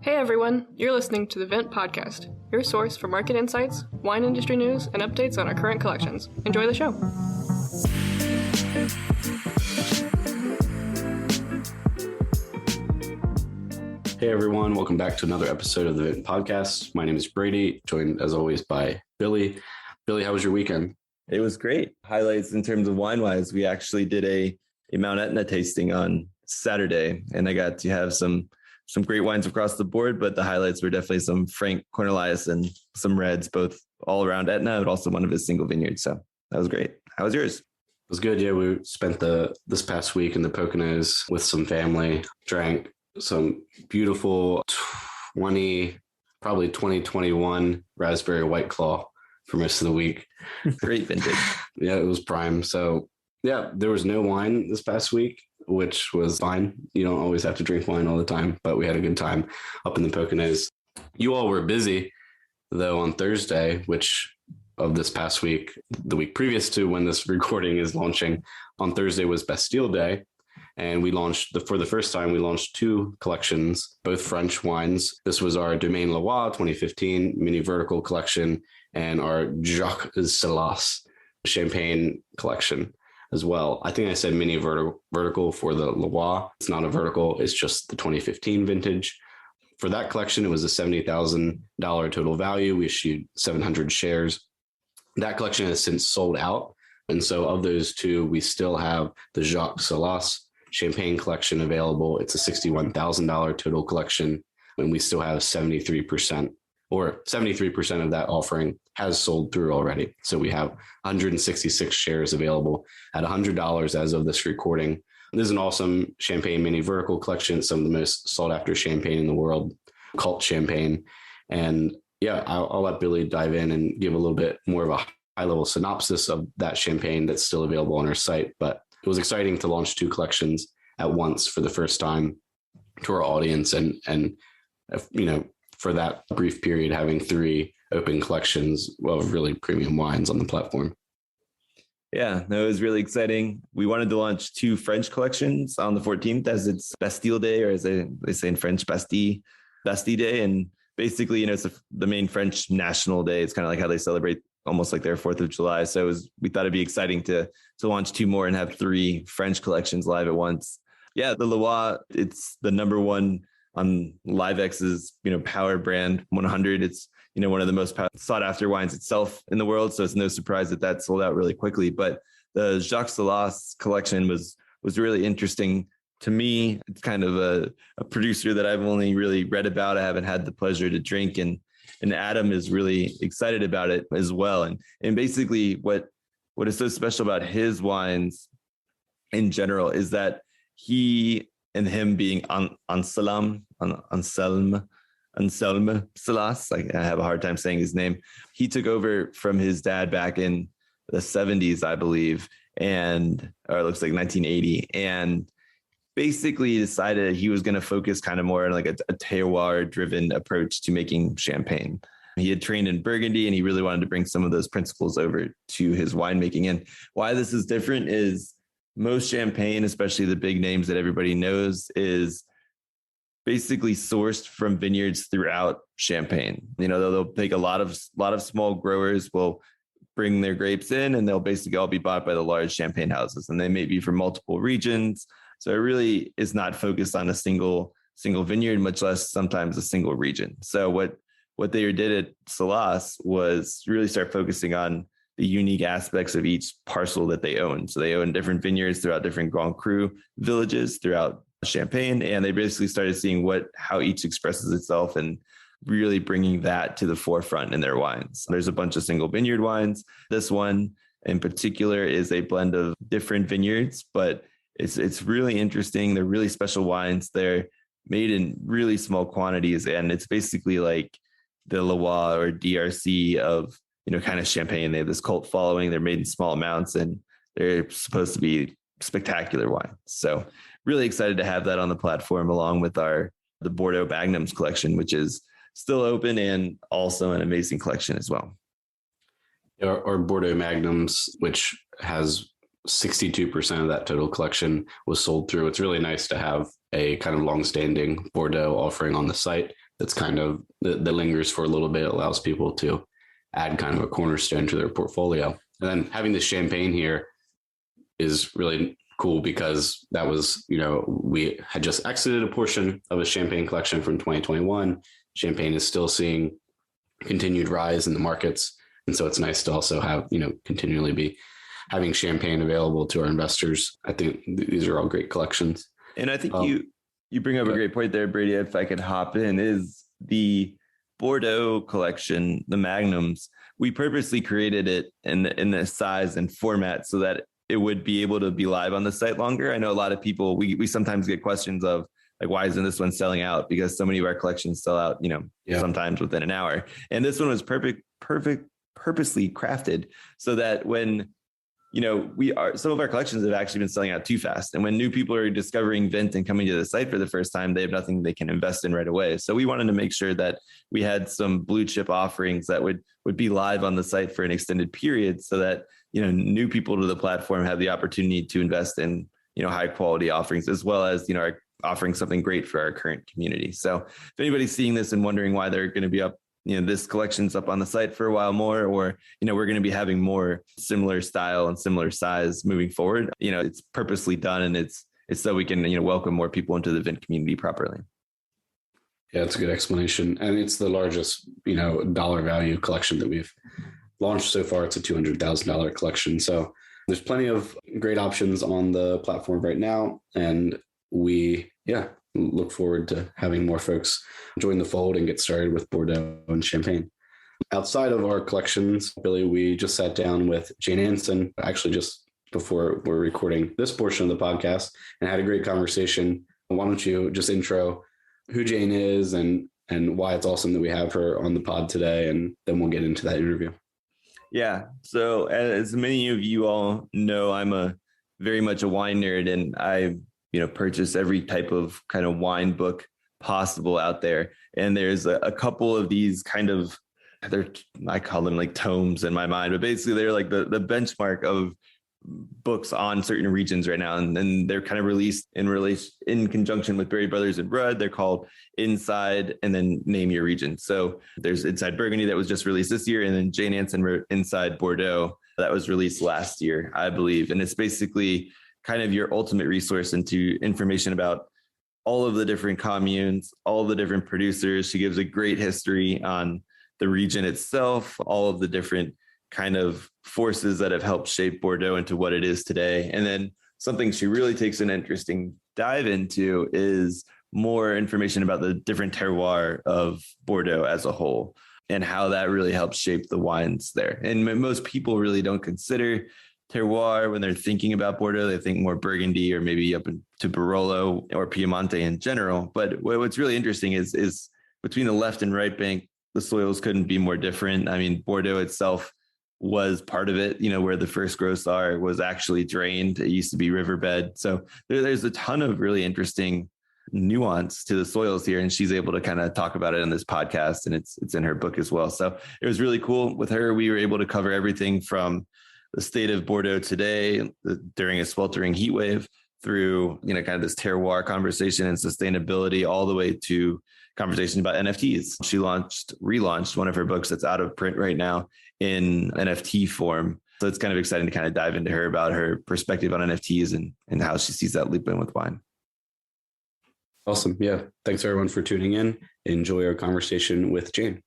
Hey everyone, you're listening to the Vint Podcast, your source for market insights, wine industry news, and updates on our current collections. Enjoy the show. Hey everyone, welcome back to another episode of the Vint Podcast. My name is Brady, joined as always by Billy. Billy, how was your weekend? It was great. Highlights in terms of wine-wise, we actually did a Mount Etna tasting on Saturday, and I got to have some great wines across the board, but the highlights were definitely some Frank Cornelius and some reds, both all around Etna, but also one of his single vineyards. So that was great. How was yours? It was good. Yeah, we spent this past week in the Poconos with some family, drank some beautiful 2021 raspberry White Claw for most of the week. Great vintage. Yeah, it was prime. So yeah, there was no wine this past week, which was fine. You don't always have to drink wine all the time, but we had a good time up in the Poconos. You all were busy, though, on Thursday, which of this past week, the week previous to when this recording is launching. On Thursday was Bastille Day, and we launched, for the first time, we launched two collections, both French wines. This was our Domaine Leroy 2015 mini vertical collection and our Jacques Sellouts champagne collection as well. I think I said mini vertical for the Leroy. It's not a vertical. It's just the 2015 vintage. For that collection, it was a $70,000 total value. We issued 700 shares. That collection has since sold out. And so of those two, we still have the Jacques Sellouts champagne collection available. It's a $61,000 total collection. And we still have 73% of that offering has sold through already. So we have 166 shares available at $100 as of this recording. This is an awesome champagne mini vertical collection. Some of the most sought after champagne in the world, cult champagne. And yeah, I'll let Billy dive in and give a little bit more of a high level synopsis of that champagne that's still available on our site. But it was exciting to launch two collections at once for the first time to our audience. And you know, for that brief period, having three open collections of really premium wines on the platform. Yeah, no, it was really exciting. We wanted to launch two French collections on the 14th as it's Bastille Day, or as they say in French, Bastille Day. And basically, you know, it's the main French national day. It's kind of like how they celebrate almost like their 4th of July. So we thought it'd be exciting to launch two more and have three French collections live at once. Yeah, the Leroy, it's the number one on LiveX's, you know, Power Brand 100. It's, you know, one of the most sought after wines itself in the world. So it's no surprise that sold out really quickly. But the Jacques Sellouts collection was really interesting to me. It's kind of a producer that I've only really read about. I haven't had the pleasure to drink, and Adam is really excited about it as well. And basically what is so special about his wines in general is that he and him being Anselm Sellouts, like I have a hard time saying his name. He took over from his dad back in the 70s, I believe, or it looks like 1980. And basically decided he was going to focus kind of more on like a terroir driven approach to making champagne. He had trained in Burgundy, and he really wanted to bring some of those principles over to his winemaking. And why this is different is most champagne, especially the big names that everybody knows, is basically sourced from vineyards throughout Champagne. You know, they'll take a lot of small growers will bring their grapes in, and they'll basically all be bought by the large champagne houses, and they may be from multiple regions. So it really is not focused on a single vineyard, much less sometimes a single region. So what they did at Sellouts was really start focusing on the unique aspects of each parcel that they own. So they own different vineyards throughout different Grand Cru villages throughout Champagne, and they basically started seeing how each expresses itself and really bringing that to the forefront in their wines. There's a bunch of single vineyard wines. This one in particular is a blend of different vineyards, but it's really interesting. They're really special wines. They're made in really small quantities, and it's basically like the Leroy or DRC of, you know, kind of champagne. They have this cult following. They're made in small amounts, and they're supposed to be spectacular wines. So really excited to have that on the platform, along with the Bordeaux Magnums collection, which is still open and also an amazing collection as well. Our Bordeaux Magnums, which has 62% of that total collection, was sold through. It's really nice to have a kind of longstanding Bordeaux offering on the site that's kind of that lingers for a little bit, allows people to add kind of a cornerstone to their portfolio. And then having the champagne here is really cool because that was, we had just exited a portion of a champagne collection from 2021. Champagne is still seeing continued rise in the markets. And so it's nice to also have, continually be having champagne available to our investors. I think these are all great collections. And I think you bring up a great point there, Brady, if I could hop in, is the Bordeaux collection, the Magnums. We purposely created it in this size and format so that it would be able to be live on the site longer. I know a lot of people, we sometimes get questions of like, why isn't this one selling out? Because so many of our collections sell out, sometimes within an hour. And this one was purposely crafted so that when, some of our collections have actually been selling out too fast. And when new people are discovering Vint and coming to the site for the first time, they have nothing they can invest in right away. So we wanted to make sure that we had some blue chip offerings that would be live on the site for an extended period so that, new people to the platform have the opportunity to invest in, high quality offerings, as well as, offering something great for our current community. So if anybody's seeing this and wondering why they're going to be up, this collection's up on the site for a while more, or, we're going to be having more similar style and similar size moving forward. It's purposely done, and it's so we can, welcome more people into the Vint community properly. Yeah, it's a good explanation. And it's the largest, dollar value collection that we've launched so far. It's a $200,000 collection. So there's plenty of great options on the platform right now. And we, look forward to having more folks join the fold and get started with Bordeaux and Champagne. Outside of our collections, Billy, we just sat down with Jane Anson, actually just before we're recording this portion of the podcast, and had a great conversation. Why don't you just intro who Jane is and why it's awesome that we have her on the pod today, and then we'll get into that interview. Yeah. So as many of you all know, I'm very much a wine nerd, and I purchase every type of kind of wine book possible out there. And there's a couple of these I call them like tomes in my mind, but basically they're like the benchmark of books on certain regions right now. And then they're kind of released in conjunction with Berry Brothers and Rudd. They're called Inside and then Name Your Region. So there's Inside Burgundy that was just released this year. And then Jane Anson Inside Bordeaux that was released last year, I believe. And it's basically kind of your ultimate resource into information about all of the different communes, all of the different producers. She gives a great history on the region itself, all of the different kind of forces that have helped shape Bordeaux into what it is today. And then something she really takes an interesting dive into is more information about the different terroir of Bordeaux as a whole and how that really helps shape the wines there. And most people really don't consider terroir when they're thinking about Bordeaux. They think more Burgundy or maybe up to Barolo or Piemonte in general. But what's really interesting is between the left and right bank, the soils couldn't be more different. I mean, Bordeaux itself was part of it, where the first gross was actually drained. It used to be riverbed. So there's a ton of really interesting nuance to the soils here. And she's able to kind of talk about it in this podcast, and it's in her book as well. So it was really cool. With her, we were able to cover everything from the state of Bordeaux today during a sweltering heat wave through, kind of this terroir conversation and sustainability, all the way to conversation about NFTs. She relaunched one of her books that's out of print right now in NFT form. So it's kind of exciting to kind of dive into her about her perspective on NFTs and how she sees that loop in with wine. Awesome. Yeah. Thanks everyone for tuning in. Enjoy our conversation with Jane.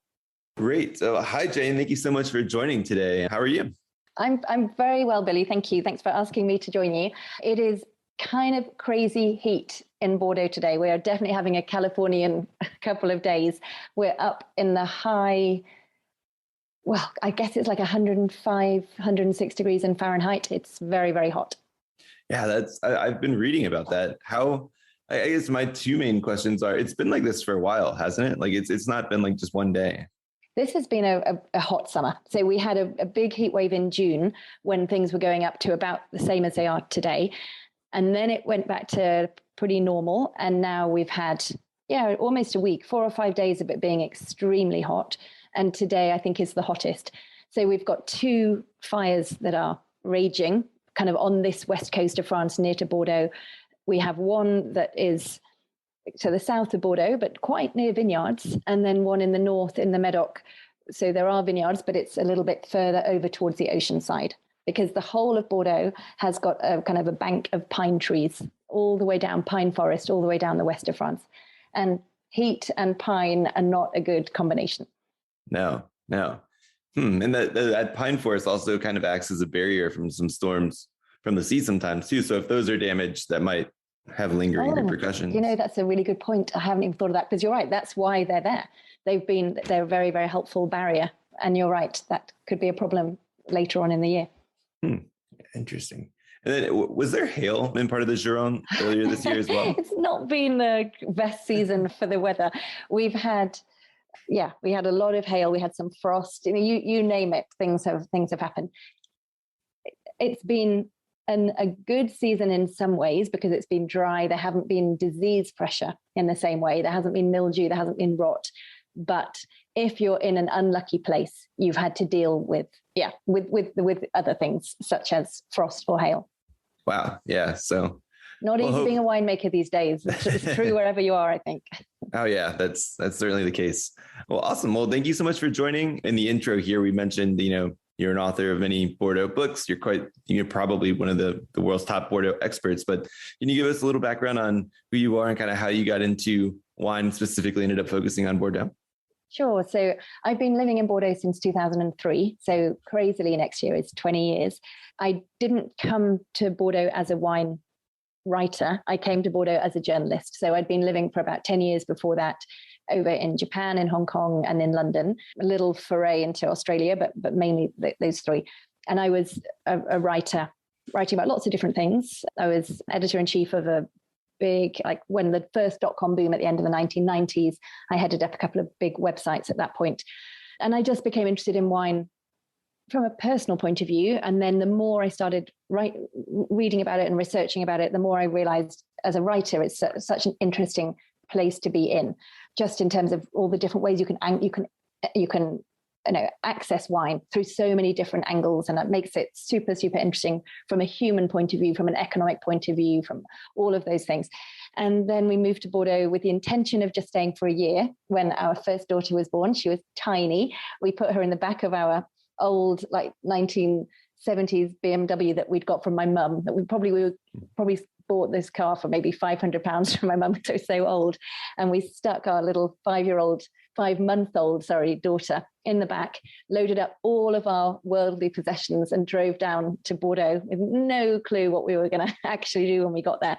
Great. So hi, Jane. Thank you so much for joining today. How are you? I'm very well, Billy. Thank you. Thanks for asking me to join you. It is kind of crazy heat in Bordeaux today. We are definitely having a Californian couple of days. We're up in the high, well, I guess it's like 105, 106 degrees in Fahrenheit. It's very, very hot. Yeah, I've been reading about that. I guess my two main questions are, it's been like this for a while, hasn't it? Like it's not been like just one day. This has been a hot summer. So we had a big heat wave in June when things were going up to about the same as they are today. And then it went back to pretty normal. And now we've had, almost a week, 4 or 5 days of it being extremely hot. And today I think is the hottest. So we've got 2 fires that are raging kind of on this west coast of France near to Bordeaux. We have one that is to the south of Bordeaux, but quite near vineyards, and then one in the north in the Medoc. So there are vineyards, but it's a little bit further over towards the ocean side, because the whole of Bordeaux has got a kind of a bank of pine trees all the way down, pine forest, all the way down the west of France. And heat and pine are not a good combination. No. And that pine forest also kind of acts as a barrier from some storms from the sea sometimes too. So if those are damaged, that might have lingering repercussions. That's a really good point. I haven't even thought of that, because you're right. That's why they're there. They're a very, very helpful barrier. And you're right, that could be a problem later on in the year. Interesting. And then was there hail in part of the Gironde earlier this year as well? It's not been the best season for the weather. We had a lot of hail. We had some frost. You name it. Things have happened. It's been a good season in some ways because it's been dry. There haven't been disease pressure in the same way. There hasn't been mildew. There hasn't been rot. But if you're in an unlucky place, you've had to deal with other things such as frost or hail. Wow. Yeah. So not easy being a winemaker these days. It's true wherever you are, I think. Oh yeah, that's certainly the case. Well, awesome. Well, thank you so much for joining. In the intro here, we mentioned, you're an author of many Bordeaux books. You're probably one of the world's top Bordeaux experts, but can you give us a little background on who you are and kind of how you got into wine, specifically ended up focusing on Bordeaux? Sure. So I've been living in Bordeaux since 2003. So crazily next year is 20 years. I didn't come to Bordeaux as a wine writer. I came to Bordeaux as a journalist. So I'd been living for about 10 years before that over in Japan, in Hong Kong, and in London. A little foray into Australia, but mainly those three. And I was a writer, writing about lots of different things. I was editor-in-chief of a big, when the first .com boom at the end of the 1990s, I headed up a couple of big websites at that point. And I just became interested in wine from a personal point of view. And then the more I started reading about it and researching about it, the more I realized as a writer, it's such an interesting place to be in, just in terms of all the different ways you can access wine through so many different angles. And that makes it super, super interesting from a human point of view, from an economic point of view, from all of those things. And then we moved to Bordeaux with the intention of just staying for a year. When our first daughter was born, she was tiny. We put her in the back of our old 1970s BMW that we'd got from my mum, that we probably bought this car for maybe £500 from my mum, so old. And we stuck our little 5-month-old daughter in the back, loaded up all of our worldly possessions and drove down to Bordeaux with no clue what we were going to actually do when we got there.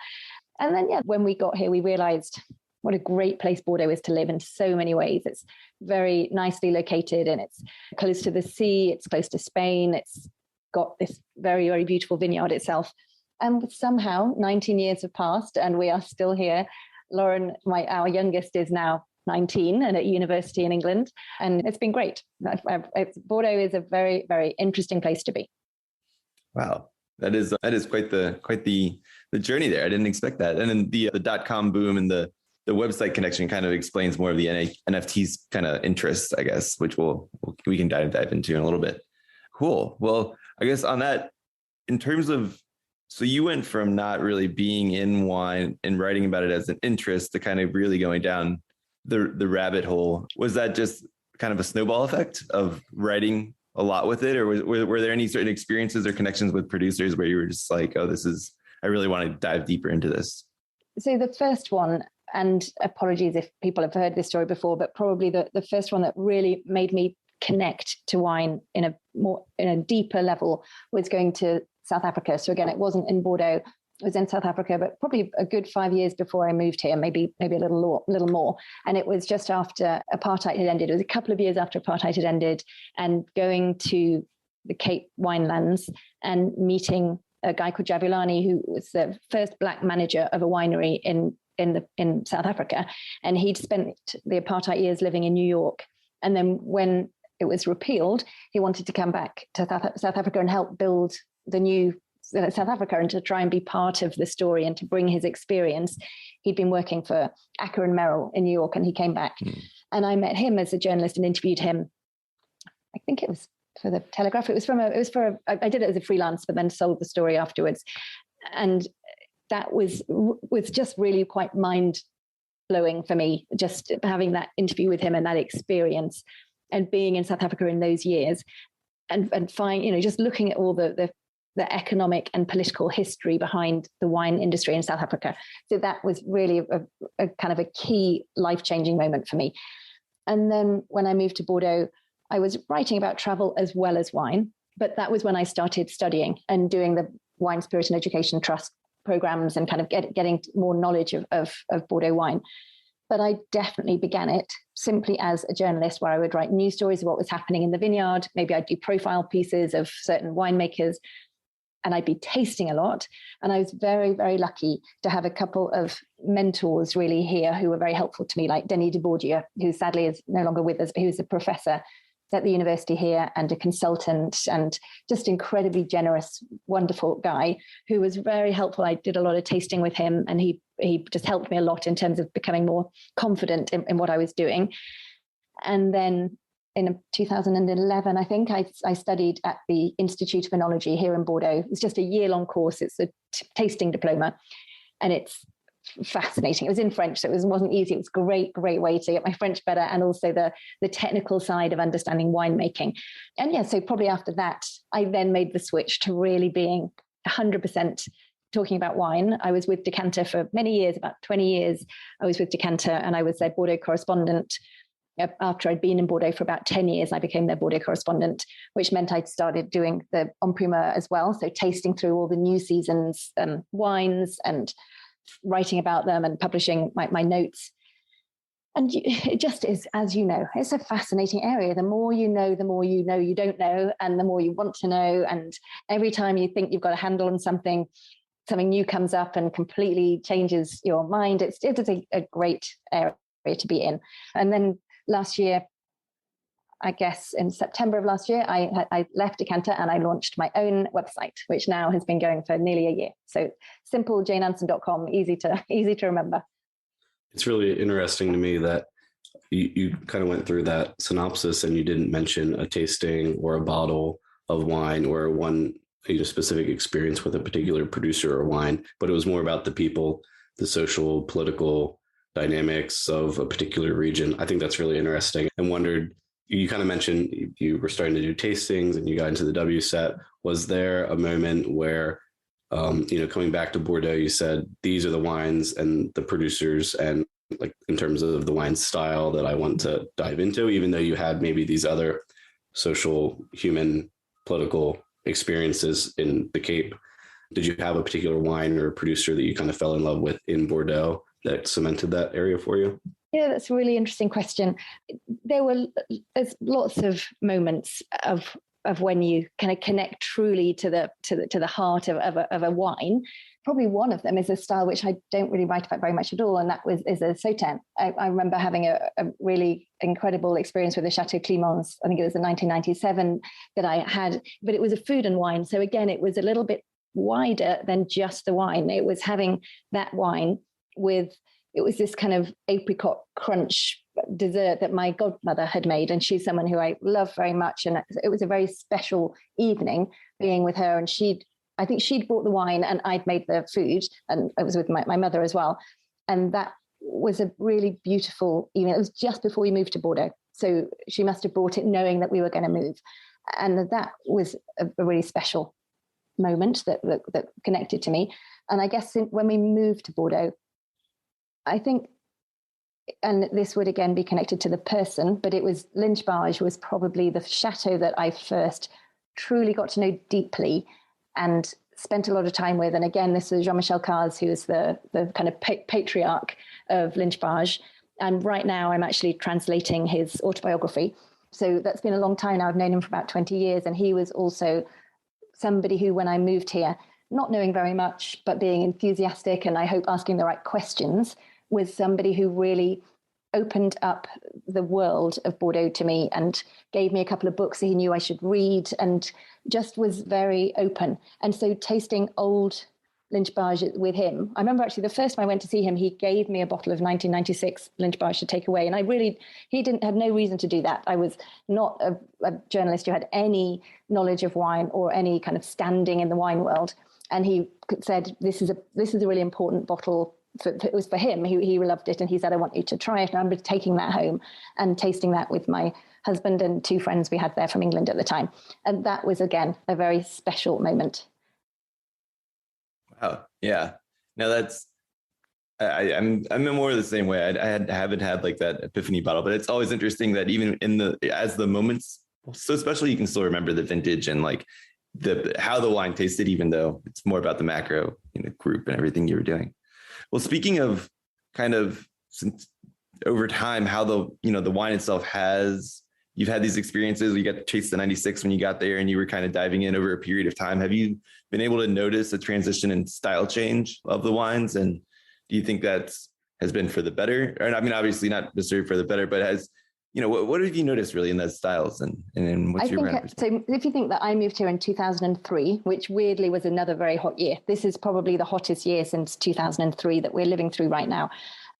And then, when we got here, we realized what a great place Bordeaux is to live in so many ways. It's very nicely located and it's close to the sea. It's close to Spain. It's got this very, very beautiful vineyard itself. And somehow 19 years have passed and we are still here. Lauren, our youngest, is now 19 and at university in England. And it's been great. Bordeaux is a very, very interesting place to be. Wow. That is quite the journey there. I didn't expect that. And then the .com boom and the website connection kind of explains more of the NFTs kind of interests, I guess, which we can dive into in a little bit. Cool. Well, I guess on that, in terms of, so you went from not really being in wine and writing about it as an interest to kind of really going down the rabbit hole. Was that just kind of a snowball effect of writing a lot with it? Or were there any certain experiences or connections with producers where you were just like, oh, I really want to dive deeper into this? So the first one, and apologies if people have heard this story before, but probably the first one that really made me connect to wine in a deeper level was going to South Africa. So again, it wasn't in Bordeaux, it was in South Africa, but probably a good 5 years before I moved here, maybe a little more. And it was just after apartheid had ended. It was a couple of years after apartheid had ended, and going to the Cape winelands and meeting a guy called Jabulani, who was the first Black manager of a winery in South Africa. And he'd spent the apartheid years living in New York. And then when it was repealed, he wanted to come back to South Africa and help build the new South Africa and to try and be part of the story and to bring his experience. He'd been working for Acker and Merrill in New York, and he came back. And I met him as a journalist and interviewed him. I think it was for the Telegraph. I did it as a freelance, but then sold the story afterwards. And that was just really quite mind blowing for me, just having that interview with him and that experience and being in South Africa in those years and find, just looking at all the economic and political history behind the wine industry in South Africa. So that was really a kind of a key life-changing moment for me. And then when I moved to Bordeaux, I was writing about travel as well as wine, but that was when I started studying and doing the Wine, Spirit and Education Trust programs and kind of getting more knowledge of Bordeaux wine. But I definitely began it simply as a journalist, where I would write news stories of what was happening in the vineyard. Maybe I'd do profile pieces of certain winemakers, and I'd be tasting a lot. And I was very, very lucky to have a couple of mentors really here who were very helpful to me, like Denis de Bourdieu, who sadly is no longer with us, but he was a professor at the university here and a consultant and just incredibly generous, wonderful guy who was very helpful. I did a lot of tasting with him, and he just helped me a lot in terms of becoming more confident in what I was doing. And then in 2011, I think I studied at the Institute of Enology here in Bordeaux. It's just a year-long course. It's a tasting diploma, and it's fascinating. It was in French, so it wasn't easy. It was a great way to get my French better, and also the technical side of understanding winemaking. And yeah, so probably after that, I then made the switch to really being 100% talking about wine. I was with Decanter for many years, about 20 years. I was with Decanter, and I was their Bordeaux correspondent. After I'd been in Bordeaux for about 10 years, I became their Bordeaux correspondent, which meant I'd started doing the en primeur as well. So tasting through all the new seasons wines and writing about them and publishing my notes. And it just is, as you know, it's a fascinating area. The more you know you don't know, and the more you want to know. And every time you think you've got a handle on something new comes up and completely changes your mind. It is a great area to be in. And then last year, I guess in September of last year, I left Decanter and I launched my own website, which now has been going for nearly a year. So simple, janeanson.com, easy to remember. It's really interesting to me that you kind of went through that synopsis and you didn't mention a tasting or a bottle of wine or one specific experience with a particular producer or wine, but it was more about the people, the social, political dynamics of a particular region. I think that's really interesting, and wondered, you kind of mentioned you were starting to do tastings and you got into the W set. Was there a moment where, coming back to Bordeaux, you said, these are the wines and the producers and like in terms of the wine style that I want to dive into, even though you had maybe these other social, human, political experiences in the Cape? Did you have a particular wine or producer that you kind of fell in love with in Bordeaux that cemented that area for you? Yeah, that's a really interesting question. There's lots of moments of when you kind of connect truly to the heart of a wine. Probably one of them is a style which I don't really write about very much at all, and that is a Sauternes. I remember having a really incredible experience with the Chateau Clémence. I think it was in 1997 that I had, but it was a food and wine. So again, it was a little bit wider than just the wine. It was having that wine it was this kind of apricot crunch dessert that my godmother had made. And she's someone who I love very much. And it was a very special evening being with her. And I think she'd brought the wine and I'd made the food. And I was with my mother as well. And that was a really beautiful evening. It was just before we moved to Bordeaux. So she must have brought it knowing that we were going to move. And that was a really special moment that connected to me. And I guess when we moved to Bordeaux, I think, and this would again be connected to the person, but it was Lynch-Barge was probably the chateau that I first truly got to know deeply and spent a lot of time with. And again, this is Jean-Michel Cars, who is the kind of patriarch of Lynch-Barge. And right now I'm actually translating his autobiography. So that's been a long time now. I've known him for about 20 years. And he was also somebody who, when I moved here, not knowing very much, but being enthusiastic and I hope asking the right questions, was somebody who really opened up the world of Bordeaux to me and gave me a couple of books that he knew I should read and just was very open. And so tasting old Lynch-Barge with him, I remember actually the first time I went to see him, he gave me a bottle of 1996 Lynch-Barge to take away. And he had no reason to do that. I was not a journalist who had any knowledge of wine or any kind of standing in the wine world. And he said, this is a really important bottle it was for him. He loved it, and he said, "I want you to try it." And I remember taking that home and tasting that with my husband and two friends we had there from England at the time, and that was again a very special moment. Wow, yeah. No, that's I'm more the same way. Haven't had like that epiphany bottle, but it's always interesting that even as the moments so special, you can still remember the vintage and like how the wine tasted, even though it's more about the macro group and everything you were doing. Well, speaking of kind of since over time, how the wine itself you've had these experiences. You got to taste the 96 when you got there and you were kind of diving in over a period of time. Have you been able to notice a transition and style change of the wines? And do you think has been for the better? Or I mean, obviously not necessarily for the better, but what have you noticed really in those styles and what's your perspective? So if you think that I moved here in 2003, which weirdly was another very hot year, this is probably the hottest year since 2003 that we're living through right now.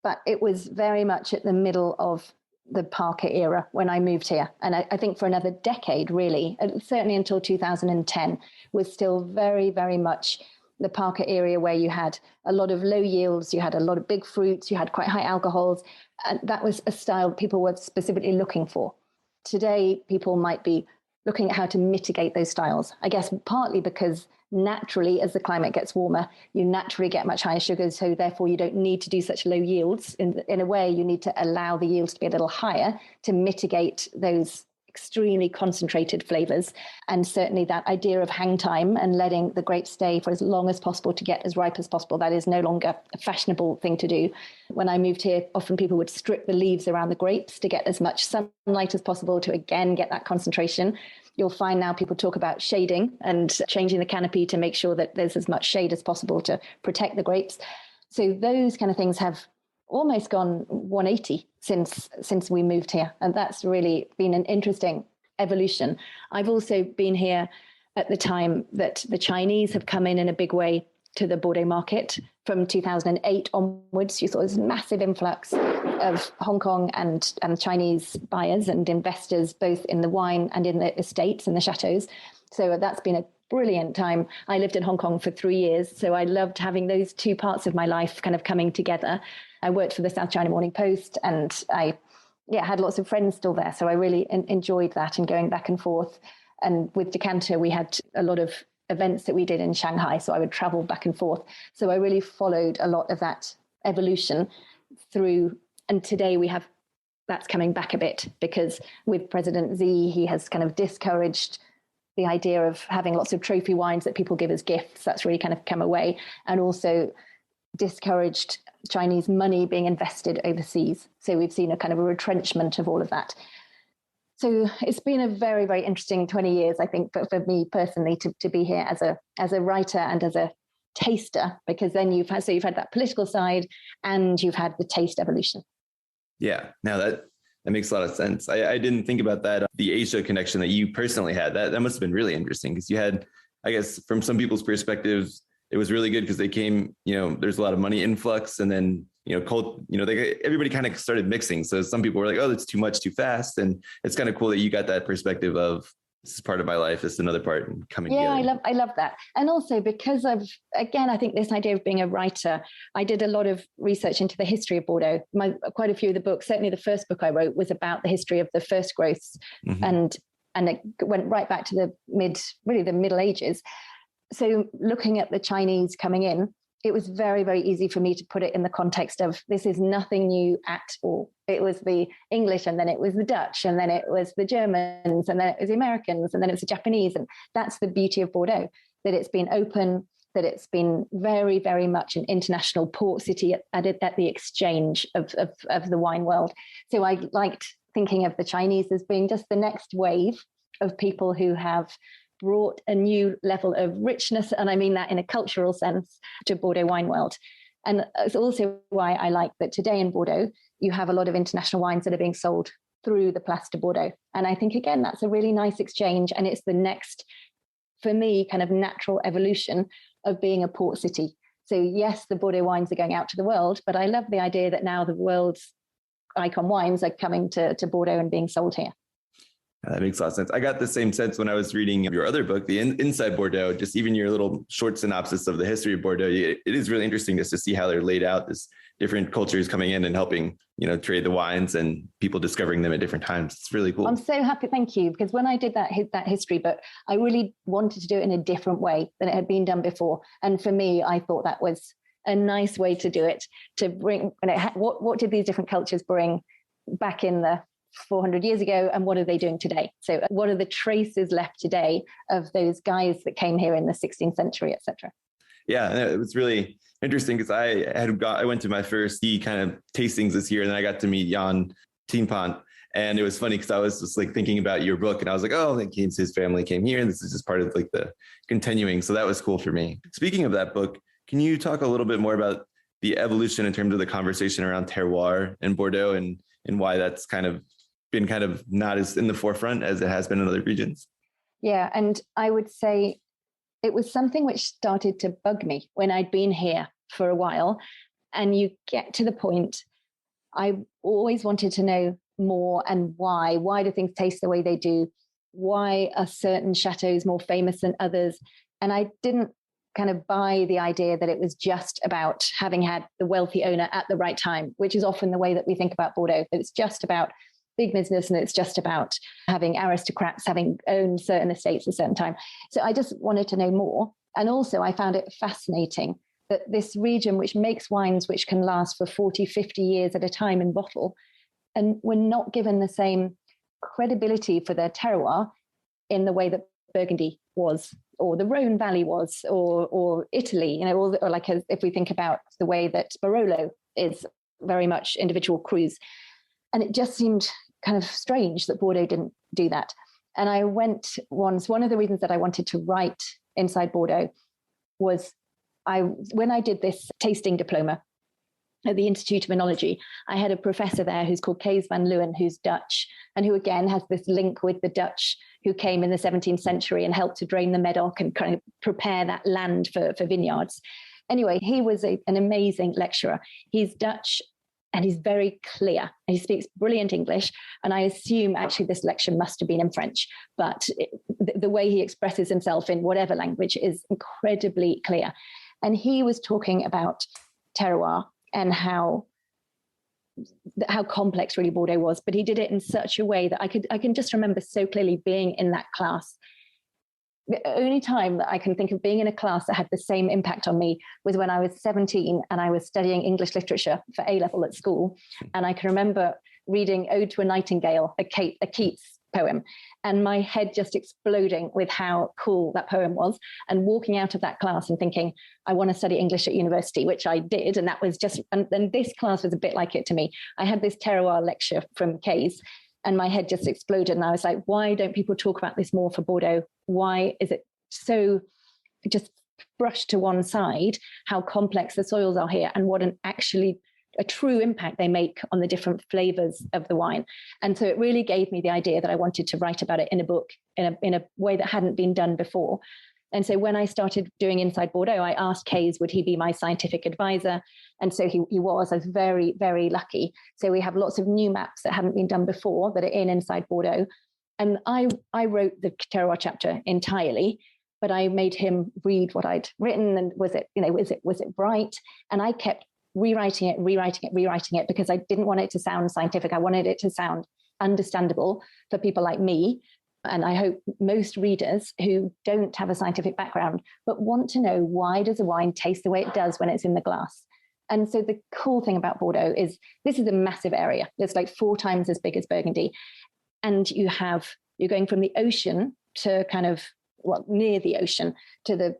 But it was very much at the middle of the Parker era when I moved here. And I think for another decade, really, certainly until 2010, was still very, very much the Parker area where you had a lot of low yields, you had a lot of big fruits, you had quite high alcohols. And that was a style people were specifically looking for. Today, people might be looking at how to mitigate those styles. I guess partly because naturally, as the climate gets warmer, you naturally get much higher sugars. So therefore, you don't need to do such low yields. In a way, you need to allow the yields to be a little higher to mitigate those extremely concentrated flavors. And certainly that idea of hang time and letting the grapes stay for as long as possible to get as ripe as possible, that is no longer a fashionable thing to do. When I moved here, often people would strip the leaves around the grapes to get as much sunlight as possible to again get that concentration. You'll find now people talk about shading and changing the canopy to make sure that there's as much shade as possible to protect the grapes. So those kind of things have almost gone 180 since we moved here. And that's really been an interesting evolution. I've also been here at the time that the Chinese have come in a big way to the Bordeaux market. From 2008 onwards, you saw this massive influx of Hong Kong and Chinese buyers and investors, both in the wine and in the estates and the chateaus. So that's been a brilliant time. I lived in Hong Kong for 3 years, so I loved having those two parts of my life kind of coming together. I worked for the South China Morning Post, and I had lots of friends still there. So I really enjoyed that and going back and forth. And with Decanter, we had a lot of events that we did in Shanghai, so I would travel back and forth. So I really followed a lot of that evolution through. And today that's coming back a bit, because with President Xi, he has kind of discouraged the idea of having lots of trophy wines that people give as gifts. That's really kind of come away, and also discouraged Chinese money being invested overseas. So we've seen a kind of a retrenchment of all of that. So it's been a very, very interesting 20 years, I think, for me personally to be here as a writer and as a taster, because then you've had that political side and you've had the taste evolution. Yeah, now that makes a lot of sense. I didn't think about that. The Asia connection that you personally had, that must have been really interesting, because you had, I guess, from some people's perspectives, it was really good because they came, there's a lot of money influx, and then, everybody kind of started mixing. So some people were like, oh, that's too much, too fast. And it's kind of cool that you got that perspective of, this is part of my life, this is another part, and coming together. Yeah, I love that. And also because I think this idea of being a writer, I did a lot of research into the history of Bordeaux. Quite a few of the books, certainly the first book I wrote, was about the history of the first growths. Mm-hmm. And it went right back to the Middle Ages. So looking at the Chinese coming in, it was very, very easy for me to put it in the context of, this is nothing new at all. It was the English, and then it was the Dutch, and then it was the Germans, and then it was the Americans, and then it was the Japanese. And that's the beauty of Bordeaux, that it's been open, that it's been very, very much an international port city at the exchange of the wine world. So I liked thinking of the Chinese as being just the next wave of people who have brought a new level of richness, and I mean that in a cultural sense, to Bordeaux wine world. And it's also why I like that today in Bordeaux, you have a lot of international wines that are being sold through the Place de Bordeaux. And I think, again, that's a really nice exchange. And it's the next, for me, kind of natural evolution of being a port city. So yes, the Bordeaux wines are going out to the world, but I love the idea that now the world's icon wines are coming to Bordeaux and being sold here. That makes a lot of sense. I got the same sense when I was reading your other book, The Inside Bordeaux, just even your little short synopsis of the history of Bordeaux. It is really interesting just to see how they're laid out, this different cultures coming in and helping, trade the wines and people discovering them at different times. It's really cool. I'm so happy. Thank you. Because when I did that history book, I really wanted to do it in a different way than it had been done before. And for me, I thought that was a nice way to do it, to bring, what did these different cultures bring back in the 400 years ago, and what are they doing today? So what are the traces left today of those guys that came here in the 16th century, etc.? Yeah, it was really interesting because I went to my first tea kind of tastings this year, and then I got to meet Jan Tienpont. And it was funny because I was just like thinking about your book, and I was like, oh, his family came here, and this is just part of like the continuing. So that was cool for me. Speaking of that book, can you talk a little bit more about the evolution in terms of the conversation around terroir in Bordeaux and why that's been not as in the forefront as it has been in other regions? Yeah, and I would say it was something which started to bug me when I'd been here for a while. And you get to the point, I always wanted to know more and why. Why do things taste the way they do? Why are certain chateaux more famous than others? And I didn't kind of buy the idea that it was just about having had the wealthy owner at the right time, which is often the way that we think about Bordeaux. It's just about big business, and it's just about having aristocrats having owned certain estates at a certain time. So I just wanted to know more. And also I found it fascinating that this region, which makes wines which can last for 40, 50 years at a time in bottle, and we're not given the same credibility for their terroir in the way that Burgundy was, or the Rhone Valley was, or Italy, or like if we think about the way that Barolo is very much individual crus. And it just seemed kind of strange that Bordeaux didn't do that. And I went once, one of the reasons that I wanted to write Inside Bordeaux was when I did this tasting diploma at the Institute of Enology, I had a professor there who's called Kees van Leeuwen, who's Dutch, and who again has this link with the Dutch who came in the 17th century and helped to drain the Medoc and kind of prepare that land for vineyards. Anyway, he was an amazing lecturer. He's Dutch, and he's very clear. He speaks brilliant English. And I assume actually this lecture must have been in French, but the way he expresses himself in whatever language is incredibly clear. And he was talking about terroir and how complex really Bordeaux was, but he did it in such a way that I can just remember so clearly being in that class. The only time that I can think of being in a class that had the same impact on me was when I was 17 and I was studying English literature for A-level at school. And I can remember reading Ode to a Nightingale, a Keats poem, and my head just exploding with how cool that poem was, and walking out of that class and thinking, I want to study English at university, which I did. And that was just, and this class was a bit like it to me. I had this terroir lecture from Keys, and my head just exploded. And I was like, why don't people talk about this more for Bordeaux? Why is it so just brushed to one side, how complex the soils are here and what a true impact they make on the different flavors of the wine. And so it really gave me the idea that I wanted to write about it in a book in a way that hadn't been done before. And so when I started doing Inside Bordeaux, I asked Kays, would he be my scientific advisor? And so he was. I was very, very lucky. So we have lots of new maps that hadn't been done before that are in Inside Bordeaux. And I wrote the terroir chapter entirely, but I made him read what I'd written. And was it right? And I kept rewriting it because I didn't want it to sound scientific. I wanted it to sound understandable for people like me. And I hope most readers who don't have a scientific background, but want to know, why does a wine taste the way it does when it's in the glass? And so the cool thing about Bordeaux is this is a massive area. It's like 4 times as big as Burgundy. And you're going from the ocean to kind of, near the ocean to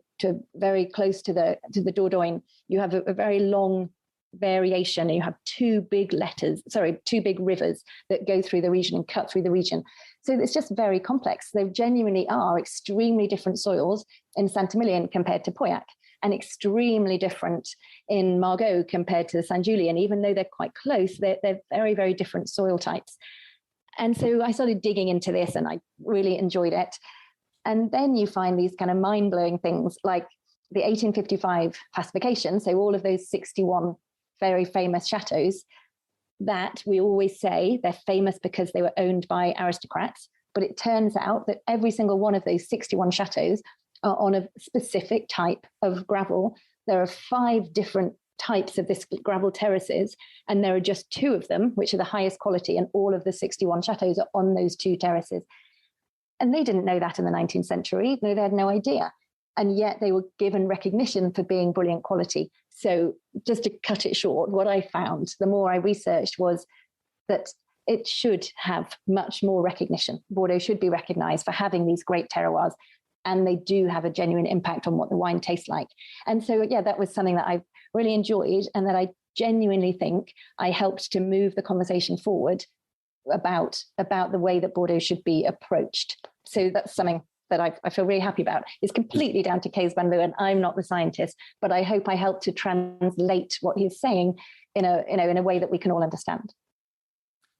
very close to the Dordogne. You have a very long variation, and you have two big rivers that go through the region and cut through the region. So it's just very complex. They genuinely are extremely different soils in Saint-Emilion compared to Pauillac, and extremely different in Margaux compared to Saint-Julien. Even though they're quite close, they're very, very different soil types. And so I started digging into this, and I really enjoyed it. And then you find these kind of mind-blowing things like the 1855 classification. So all of those 61 very famous chateaux that we always say they're famous because they were owned by aristocrats. But it turns out that every single one of those 61 chateaux are on a specific type of gravel. There are 5 different types of this gravel terraces, and there are just 2 of them, which are the highest quality, and all of the 61 chateaux are on those 2 terraces. And they didn't know that in the 19th century. No, they had no idea. And yet they were given recognition for being brilliant quality. So just to cut it short, what I found, the more I researched, was that it should have much more recognition. Bordeaux should be recognized for having these great terroirs, and they do have a genuine impact on what the wine tastes like. And so, yeah, that was something that I really enjoyed, and that I genuinely think I helped to move the conversation forward about the way that Bordeaux should be approached. So that's something that I feel really happy about. It's completely down to Kees van Loo, and I'm not the scientist, but I hope I helped to translate what he's saying in a way that we can all understand.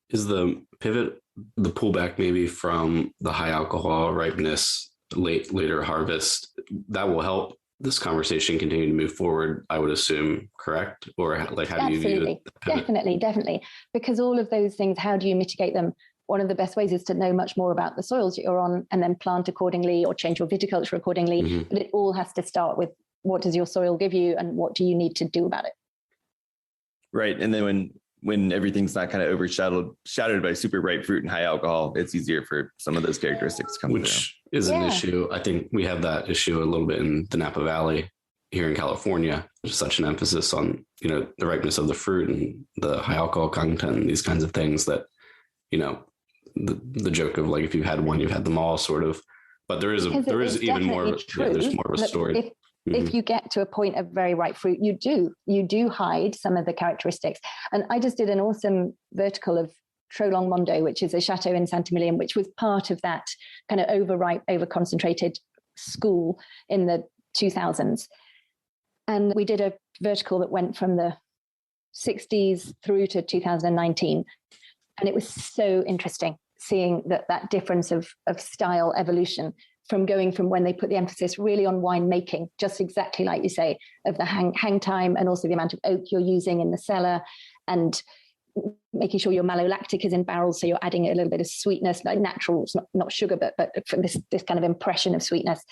Is the pivot, the pullback maybe from the high alcohol ripeness, later harvest, that will help this conversation continue to move forward, I would assume, correct? Or like, how do you view it? Definitely. Because all of those things, how do you mitigate them? One of the best ways is to know much more about the soils that you're on, and then plant accordingly or change your viticulture accordingly. Mm-hmm. But it all has to start with, what does your soil give you, and what do you need to do about it? Right. And then when everything's not kind of overshadowed by super ripe fruit and high alcohol, it's easier for some of those characteristics to come through. Which is an issue. I think we have that issue a little bit in the Napa Valley here in California. There's such an emphasis on, the ripeness of the fruit and the high alcohol content and these kinds of things that, the joke of like, if you've had one, you've had them all, sort of. But there is even more. There's more of a story. If you get to a point of very ripe fruit, you do hide some of the characteristics. And I just did an awesome vertical of Trolong Mondo, which is a chateau in Saint-Emilion, which was part of that kind of overripe, over-concentrated school in the 2000s. And we did a vertical that went from the 60s through to 2019. And it was so interesting seeing that difference of style evolution, from going from when they put the emphasis really on wine making, just exactly like you say, of the hang time, and also the amount of oak you're using in the cellar, and making sure your malolactic is in barrels, so you're adding a little bit of sweetness, like natural, it's not sugar, but from this kind of impression of sweetness,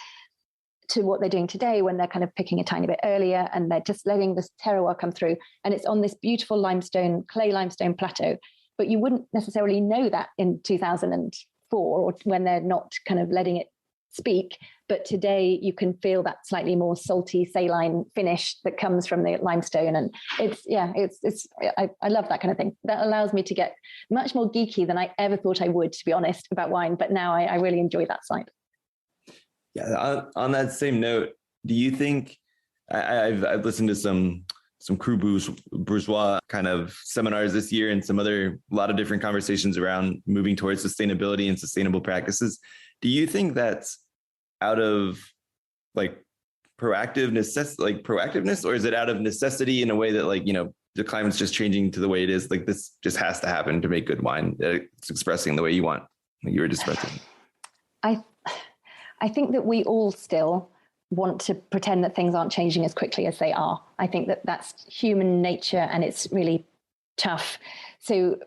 to what they're doing today when they're kind of picking a tiny bit earlier and they're just letting this terroir come through. And it's on this beautiful clay limestone plateau, but you wouldn't necessarily know that in 2004 or when they're not kind of letting it speak. But today you can feel that slightly more salty saline finish that comes from the limestone. And I love that kind of thing. That allows me to get much more geeky than I ever thought I would, to be honest, about wine. But now I really enjoy that side. Yeah. On that same note, do you think, I've listened to some Cru Bourgeois kind of seminars this year, and a lot of different conversations around moving towards sustainability and sustainable practices. Do you think that's out of like proactiveness, or is it out of necessity in a way that the climate's just changing to the way it is? Like, this just has to happen to make good wine. It's expressing the way you want, like you were expressing. I think that we all still want to pretend that things aren't changing as quickly as they are. I think that that's human nature, and it's really tough. So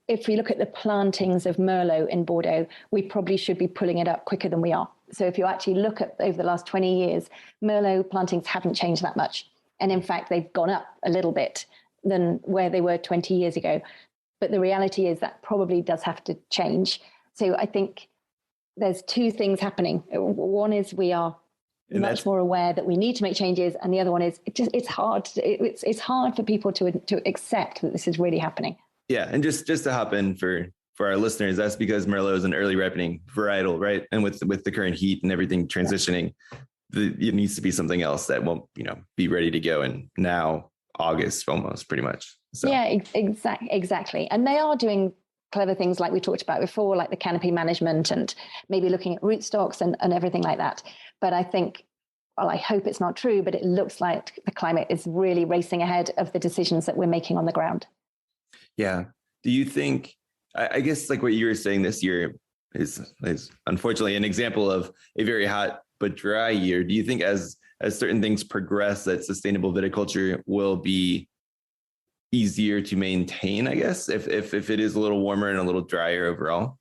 if we look at the plantings of Merlot in Bordeaux, we probably should be pulling it up quicker than we are. So if you actually look at over the last 20 years, Merlot plantings haven't changed that much. And in fact, they've gone up a little bit than where they were 20 years ago. But the reality is that probably does have to change. So I think there's 2 things happening. One is we are much more aware that we need to make changes, and the other one is it's hard. It's hard for people to accept that this is really happening. Yeah, and just to hop in for our listeners, that's because Merlot is an early ripening varietal, right? And with the current heat and everything transitioning, it needs to be something else that won't be ready to go in now August almost, pretty much. So. Yeah, exactly. And they are doing clever things like we talked about before, like the canopy management and maybe looking at rootstocks and everything like that. But I think, well, I hope it's not true, but it looks like the climate is really racing ahead of the decisions that we're making on the ground. Yeah. Do you think, I guess like what you were saying this year is unfortunately an example of a very hot but dry year. Do you think as certain things progress, that sustainable viticulture will be easier to maintain, I guess, if it is a little warmer and a little drier overall?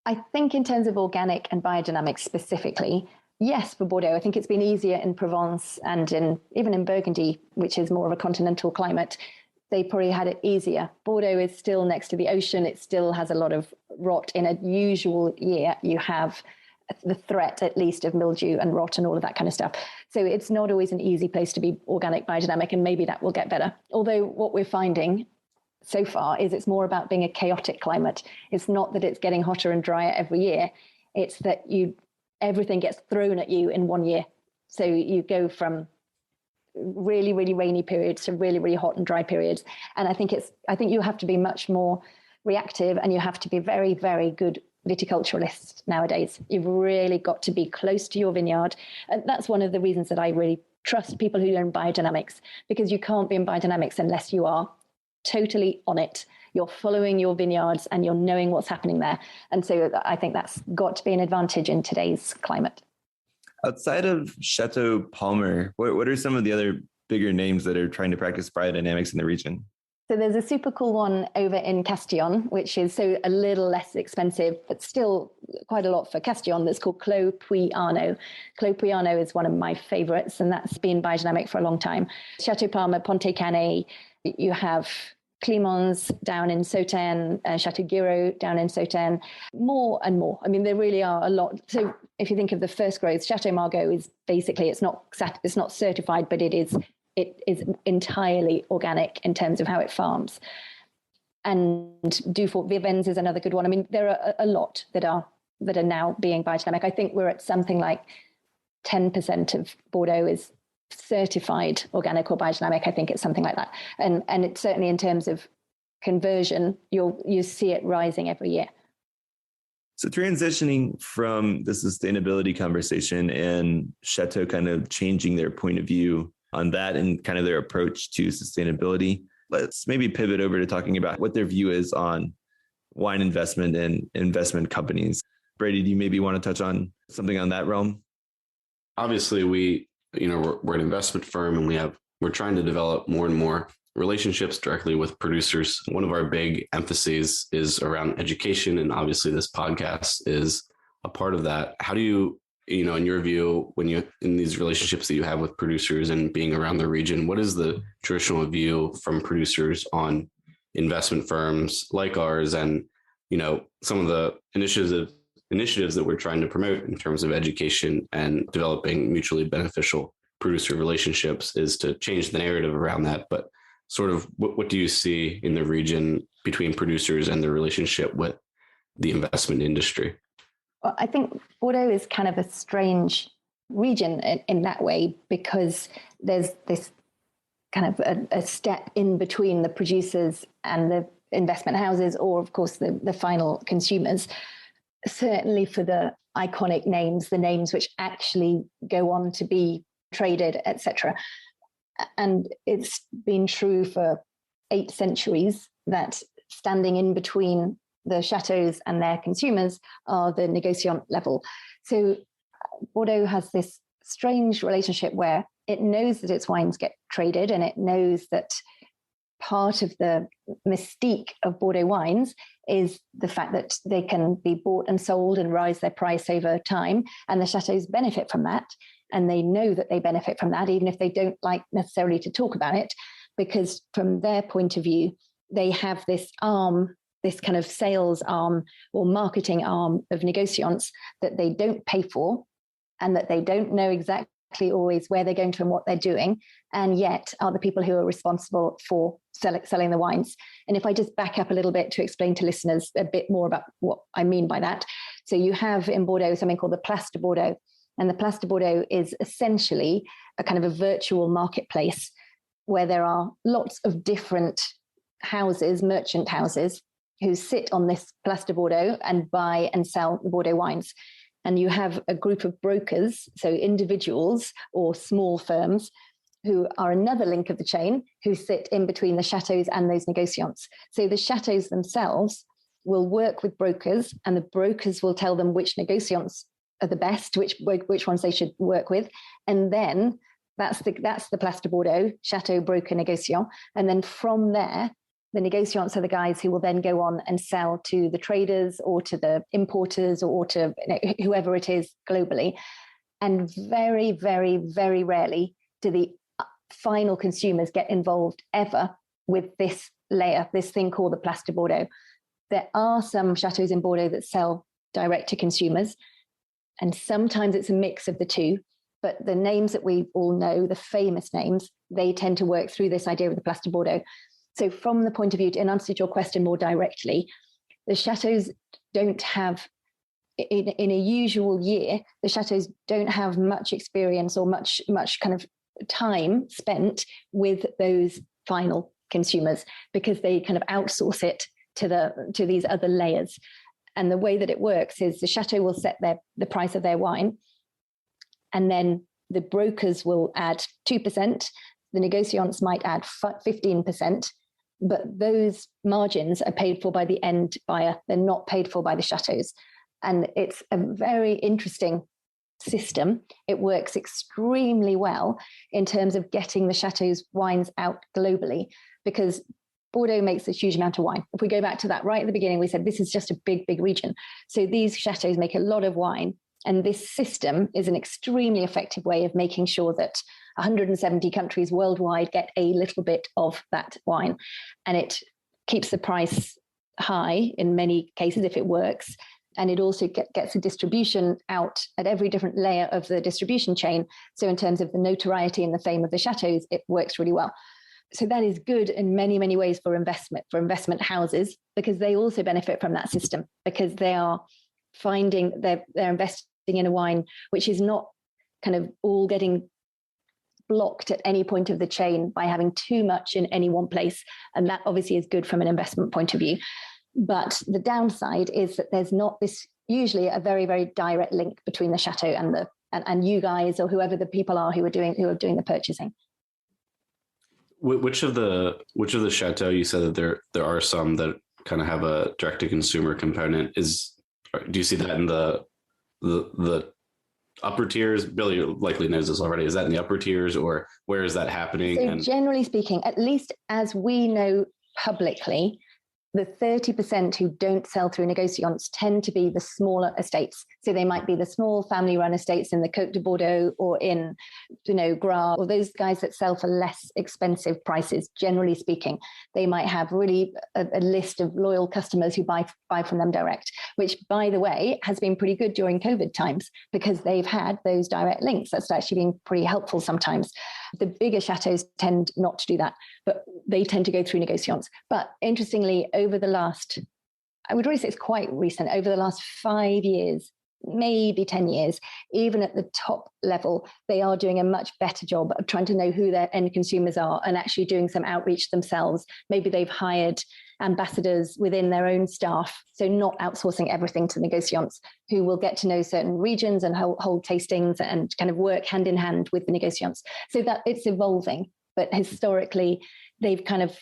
I think in terms of organic and biodynamic specifically, yes, for Bordeaux, I think it's been easier in Provence and even in Burgundy, which is more of a continental climate. They probably had it easier. Bordeaux is still next to the ocean. It still has a lot of rot. In a usual year, you have the threat, at least, of mildew and rot and all of that kind of stuff. So it's not always an easy place to be organic, biodynamic, and maybe that will get better. Although what we're finding so far is it's more about being a chaotic climate. It's not that it's getting hotter and drier every year. It's that everything gets thrown at you in one year. So you go from really, really rainy periods to really, really hot and dry periods. And I think you have to be much more reactive, and you have to be very, very good viticulturalists nowadays. You've really got to be close to your vineyard. And that's one of the reasons that I really trust people who learn biodynamics, because you can't be in biodynamics unless you are totally on it. You're following your vineyards and you're knowing what's happening there. And so I think that's got to be an advantage in today's climate. Outside of Chateau Palmer, what are some of the other bigger names that are trying to practice biodynamics in the region? So there's a super cool one over in Castillon, which is a little less expensive, but still quite a lot for Castillon. That's called Clos Puy-Arnaud. Clos Puy-Arnaud is one of my favorites, and that's been biodynamic for a long time. Chateau Palmer, Pontet-Canet, you have Climons down in Sauternes, Chateau Guiraud down in Sauternes, more and more. I mean, there really are a lot. So if you think of the first growth, Chateau Margaux is basically, it's not certified, but it is entirely organic in terms of how it farms. And Dufour Vivens is another good one. I mean, there are a lot that are now being biodynamic. I think we're at something like 10% of Bordeaux is certified organic or biodynamic. I think it's something like that. And it's certainly in terms of conversion, you see it rising every year. So transitioning from the sustainability conversation and Chateau kind of changing their point of view on that and kind of their approach to sustainability, let's maybe pivot over to talking about what their view is on wine investment and investment companies. Brady, do you maybe want to touch on something on that realm? Obviously, we're an investment firm, and we're trying to develop more and more relationships directly with producers. One of our big emphases is around education, and obviously this podcast is a part of that. How do you, in your view, when you in these relationships that you have with producers and being around the region, what is the traditional view from producers on investment firms like ours, and some of the initiatives that we're trying to promote in terms of education and developing mutually beneficial producer relationships is to change the narrative around that. But sort of what do you see in the region between producers and the relationship with the investment industry? Well, I think Bordeaux is kind of a strange region in that way, because there's this kind of a step in between the producers and the investment houses, or of course the final consumers. Certainly for the iconic names, the names which actually go on to be traded, etc. And it's been true for 8 centuries that standing in between the chateaux and their consumers are the negociant level. So Bordeaux has this strange relationship where it knows that its wines get traded, and it knows that part of the mystique of Bordeaux wines is the fact that they can be bought and sold and rise their price over time, and the chateaux benefit from that. And they know that they benefit from that, even if they don't like necessarily to talk about it, because from their point of view, they have this arm, this kind of sales arm or marketing arm of negociants that they don't pay for, and that they don't know exactly always where they're going to and what they're doing, and yet are the people who are responsible for selling the wines. And if I just back up a little bit to explain to listeners a bit more about what I mean by that. So you have in Bordeaux something called the Place de Bordeaux. And the Place de Bordeaux is essentially a kind of a virtual marketplace where there are lots of different houses, merchant houses, who sit on this Place de Bordeaux and buy and sell the Bordeaux wines. And you have a group of brokers, so individuals or small firms, who are another link of the chain, who sit in between the chateaux and those negociants. So the chateaux themselves will work with brokers, and the brokers will tell them which negociants are the best, which ones they should work with. And then that's the Place de Bordeaux, Chateau Broker Negociant. And then from there, The negociants are the guys who will then go on and sell to the traders or to the importers or to whoever it is globally. And very, very, very rarely do the final consumers get involved ever with this layer, this thing called the Place de Bordeaux. There are some chateaux in Bordeaux that sell direct to consumers, and sometimes it's a mix of the two. But the names that we all know, the famous names, they tend to work through this idea of the Place de Bordeaux. So from the point of view, in answer to your question more directly, the chateaux don't have, in a usual year, the chateaux don't have much experience or much kind of time spent with those final consumers, because they kind of outsource it to these other layers. And the way that it works is the chateau will set the price of their wine, and then the brokers will add 2%. The negociants might add 15%, but those margins are paid for by the end buyer. They're not paid for by the chateaux. And it's a very interesting system. It works extremely well in terms of getting the chateau's wines out globally, because Bordeaux makes a huge amount of wine. If we go back to that right at the beginning, we said this is just a big, big region. So these chateaux make a lot of wine. And this system is an extremely effective way of making sure that 170 countries worldwide get a little bit of that wine. And it keeps the price high in many cases if it works. And it also gets a distribution out at every different layer of the distribution chain. So in terms of the notoriety and the fame of the chateaux, it works really well. So that is good in many, many ways for investment houses, because they also benefit from that system, because they are finding they're investing in a wine which is not kind of all getting blocked at any point of the chain by having too much in any one place. And that obviously is good from an investment point of view. But the downside is that there's not this usually a very, very direct link between the chateau and you guys, or whoever the people are who are doing the purchasing. Which of the chateau, you said that there are some that kind of have a direct to consumer component. Do you see that in the upper tiers? Billy likely knows this already. Is that in the upper tiers, or where is that happening? So generally speaking, at least as we know publicly, the 30% who don't sell through negociants tend to be the smaller estates. So they might be the small family-run estates in the Côte de Bordeaux or in, Grasse, or those guys that sell for less expensive prices, generally speaking. They might have really a list of loyal customers who buy from them direct, which, by the way, has been pretty good during COVID times, because they've had those direct links. That's actually been pretty helpful sometimes. The bigger chateaux tend not to do that, but they tend to go through negociants. But interestingly, over the last, I would really say it's quite recent, over the last 5 years, maybe 10 years, even at the top level, they are doing a much better job of trying to know who their end consumers are and actually doing some outreach themselves. Maybe they've hired ambassadors within their own staff, so not outsourcing everything to negociants, who will get to know certain regions and hold tastings and kind of work hand in hand with the negociants. So that it's evolving, but historically they've kind of,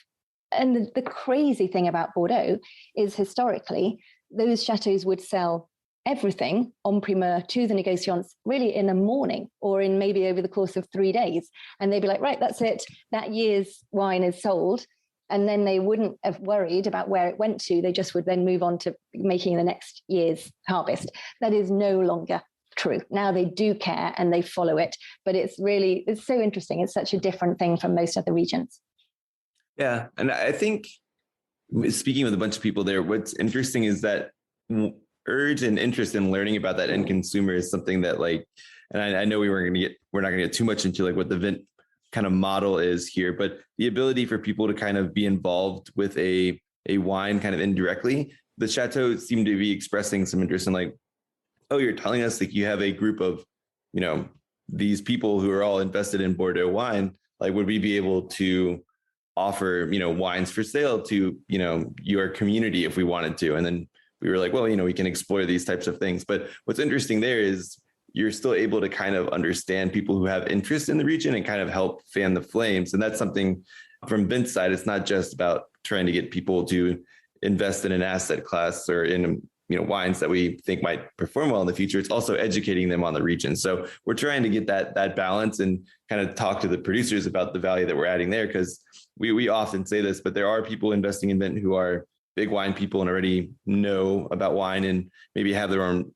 and the crazy thing about Bordeaux is historically those chateaux would sell everything en primeur to the negociants really in a morning, or in maybe over the course of 3 days. And they'd be like, right, that's it. That year's wine is sold. And then they wouldn't have worried about where it went to. They just would then move on to making the next year's harvest. That is no longer true. Now they do care and they follow it, but it's so interesting. It's such a different thing from most other regions. Yeah. And I think, speaking with a bunch of people there, what's interesting is that urge and interest in learning about that end consumer is something that, like, and I know we're not going to get too much into like what the Vint kind of model is here, but the ability for people to kind of be involved with a wine kind of indirectly. The chateau seemed to be expressing some interest in, like, oh, you're telling us like you have a group of, these people who are all invested in Bordeaux wine. Like, would we be able to offer, wines for sale to, your community if we wanted to? And then we were like, well, we can explore these types of things. But what's interesting there is you're still able to kind of understand people who have interest in the region and kind of help fan the flames. And that's something from Vint's side. It's not just about trying to get people to invest in an asset class or in wines that we think might perform well in the future. It's also educating them on the region. So we're trying to get that balance and kind of talk to the producers about the value that we're adding there, because we often say this, but there are people investing in Vint who are big wine people and already know about wine and maybe have their own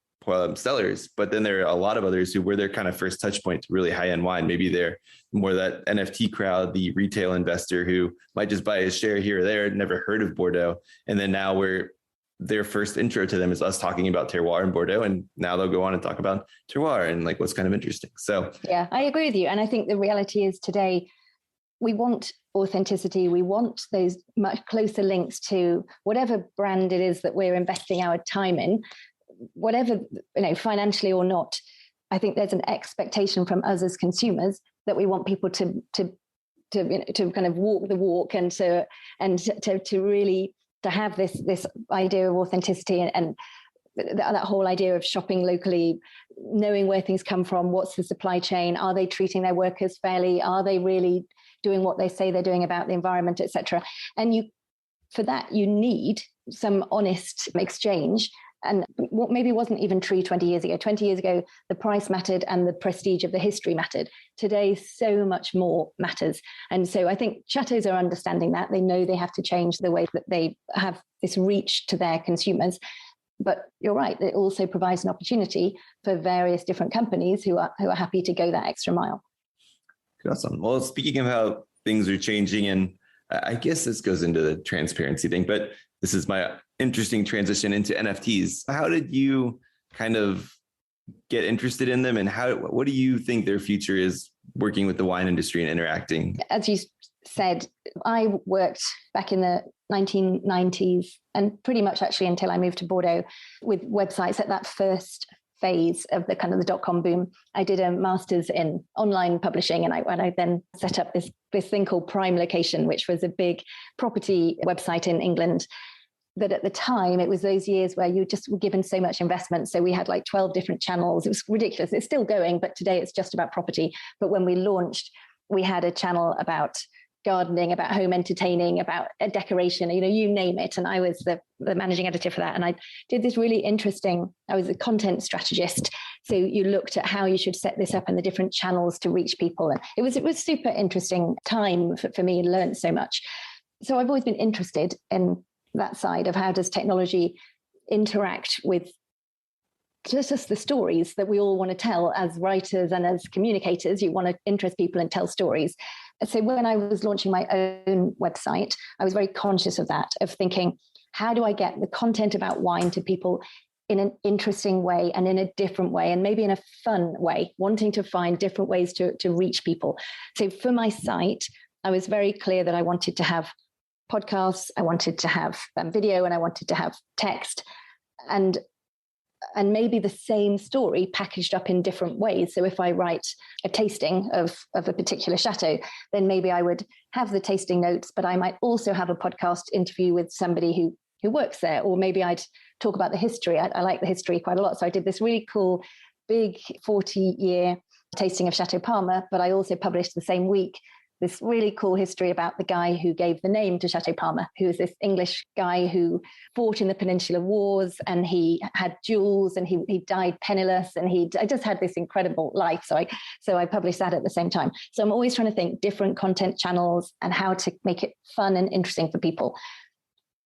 cellars. But then there are a lot of others who were their kind of first touch point to really high end wine. Maybe they're more that NFT crowd, the retail investor who might just buy a share here or there, never heard of Bordeaux. And then now their first intro to them is us talking about terroir in Bordeaux. And now they'll go on and talk about terroir and like what's kind of interesting. So yeah, I agree with you. And I think the reality is today, we want authenticity. We want those much closer links to whatever brand it is that we're investing our time in, whatever, financially or not. I think there's an expectation from us as consumers that we want people to kind of walk the walk and to really to have this idea of authenticity and that whole idea of shopping locally, knowing where things come from, what's the supply chain, are they treating their workers fairly, are they really doing what they say they're doing about the environment, etc. And for that you need some honest exchange. And what maybe wasn't even true 20 years ago. 20 years ago, the price mattered and the prestige of the history mattered. Today, so much more matters. And so I think chateaus are understanding that. They know they have to change the way that they have this reach to their consumers. But you're right, it also provides an opportunity for various different companies who are happy to go that extra mile. Awesome. Well, speaking of how things are changing, and I guess this goes into the transparency thing, but this is my interesting transition into NFTs. How did you kind of get interested in them, and what do you think their future is working with the wine industry and interacting? As you said, I worked back in the 1990s and pretty much actually until I moved to Bordeaux with websites at that first phase of the kind of the .com boom. I did a master's in online publishing, and I then set up this thing called Prime Location, which was a big property website in England. That at the time, it was those years where you just were given so much investment. So we had like 12 different channels. It was ridiculous. It's still going, but today it's just about property. But when we launched, we had a channel about gardening, about home entertaining, about decoration, you name it. And I was the managing editor for that. And I did this really interesting, I was a content strategist. So you looked at how you should set this up and the different channels to reach people. And it was super interesting time for me, and learned so much. So I've always been interested in that side of how does technology interact with just the stories that we all want to tell as writers and as communicators. You want to interest people and tell stories. So when I was launching my own website, I was very conscious of that, of thinking, how do I get the content about wine to people in an interesting way and in a different way, and maybe in a fun way, wanting to find different ways to reach people. So for my site, I was very clear that I wanted to have podcasts, I wanted to have video, and I wanted to have text, and maybe the same story packaged up in different ways. So if I write a tasting of a particular chateau, then maybe I would have the tasting notes, but I might also have a podcast interview with somebody who works there, or maybe I'd talk about the history. I like the history quite a lot. So I did this really cool, big 40-year tasting of Chateau Parma, but I also published the same week this really cool history about the guy who gave the name to Chateau Parma, who is this English guy who fought in the Peninsular Wars, and he had jewels, and he died penniless, and I just had this incredible life. So I published that at the same time. So I'm always trying to think different content channels and how to make it fun and interesting for people.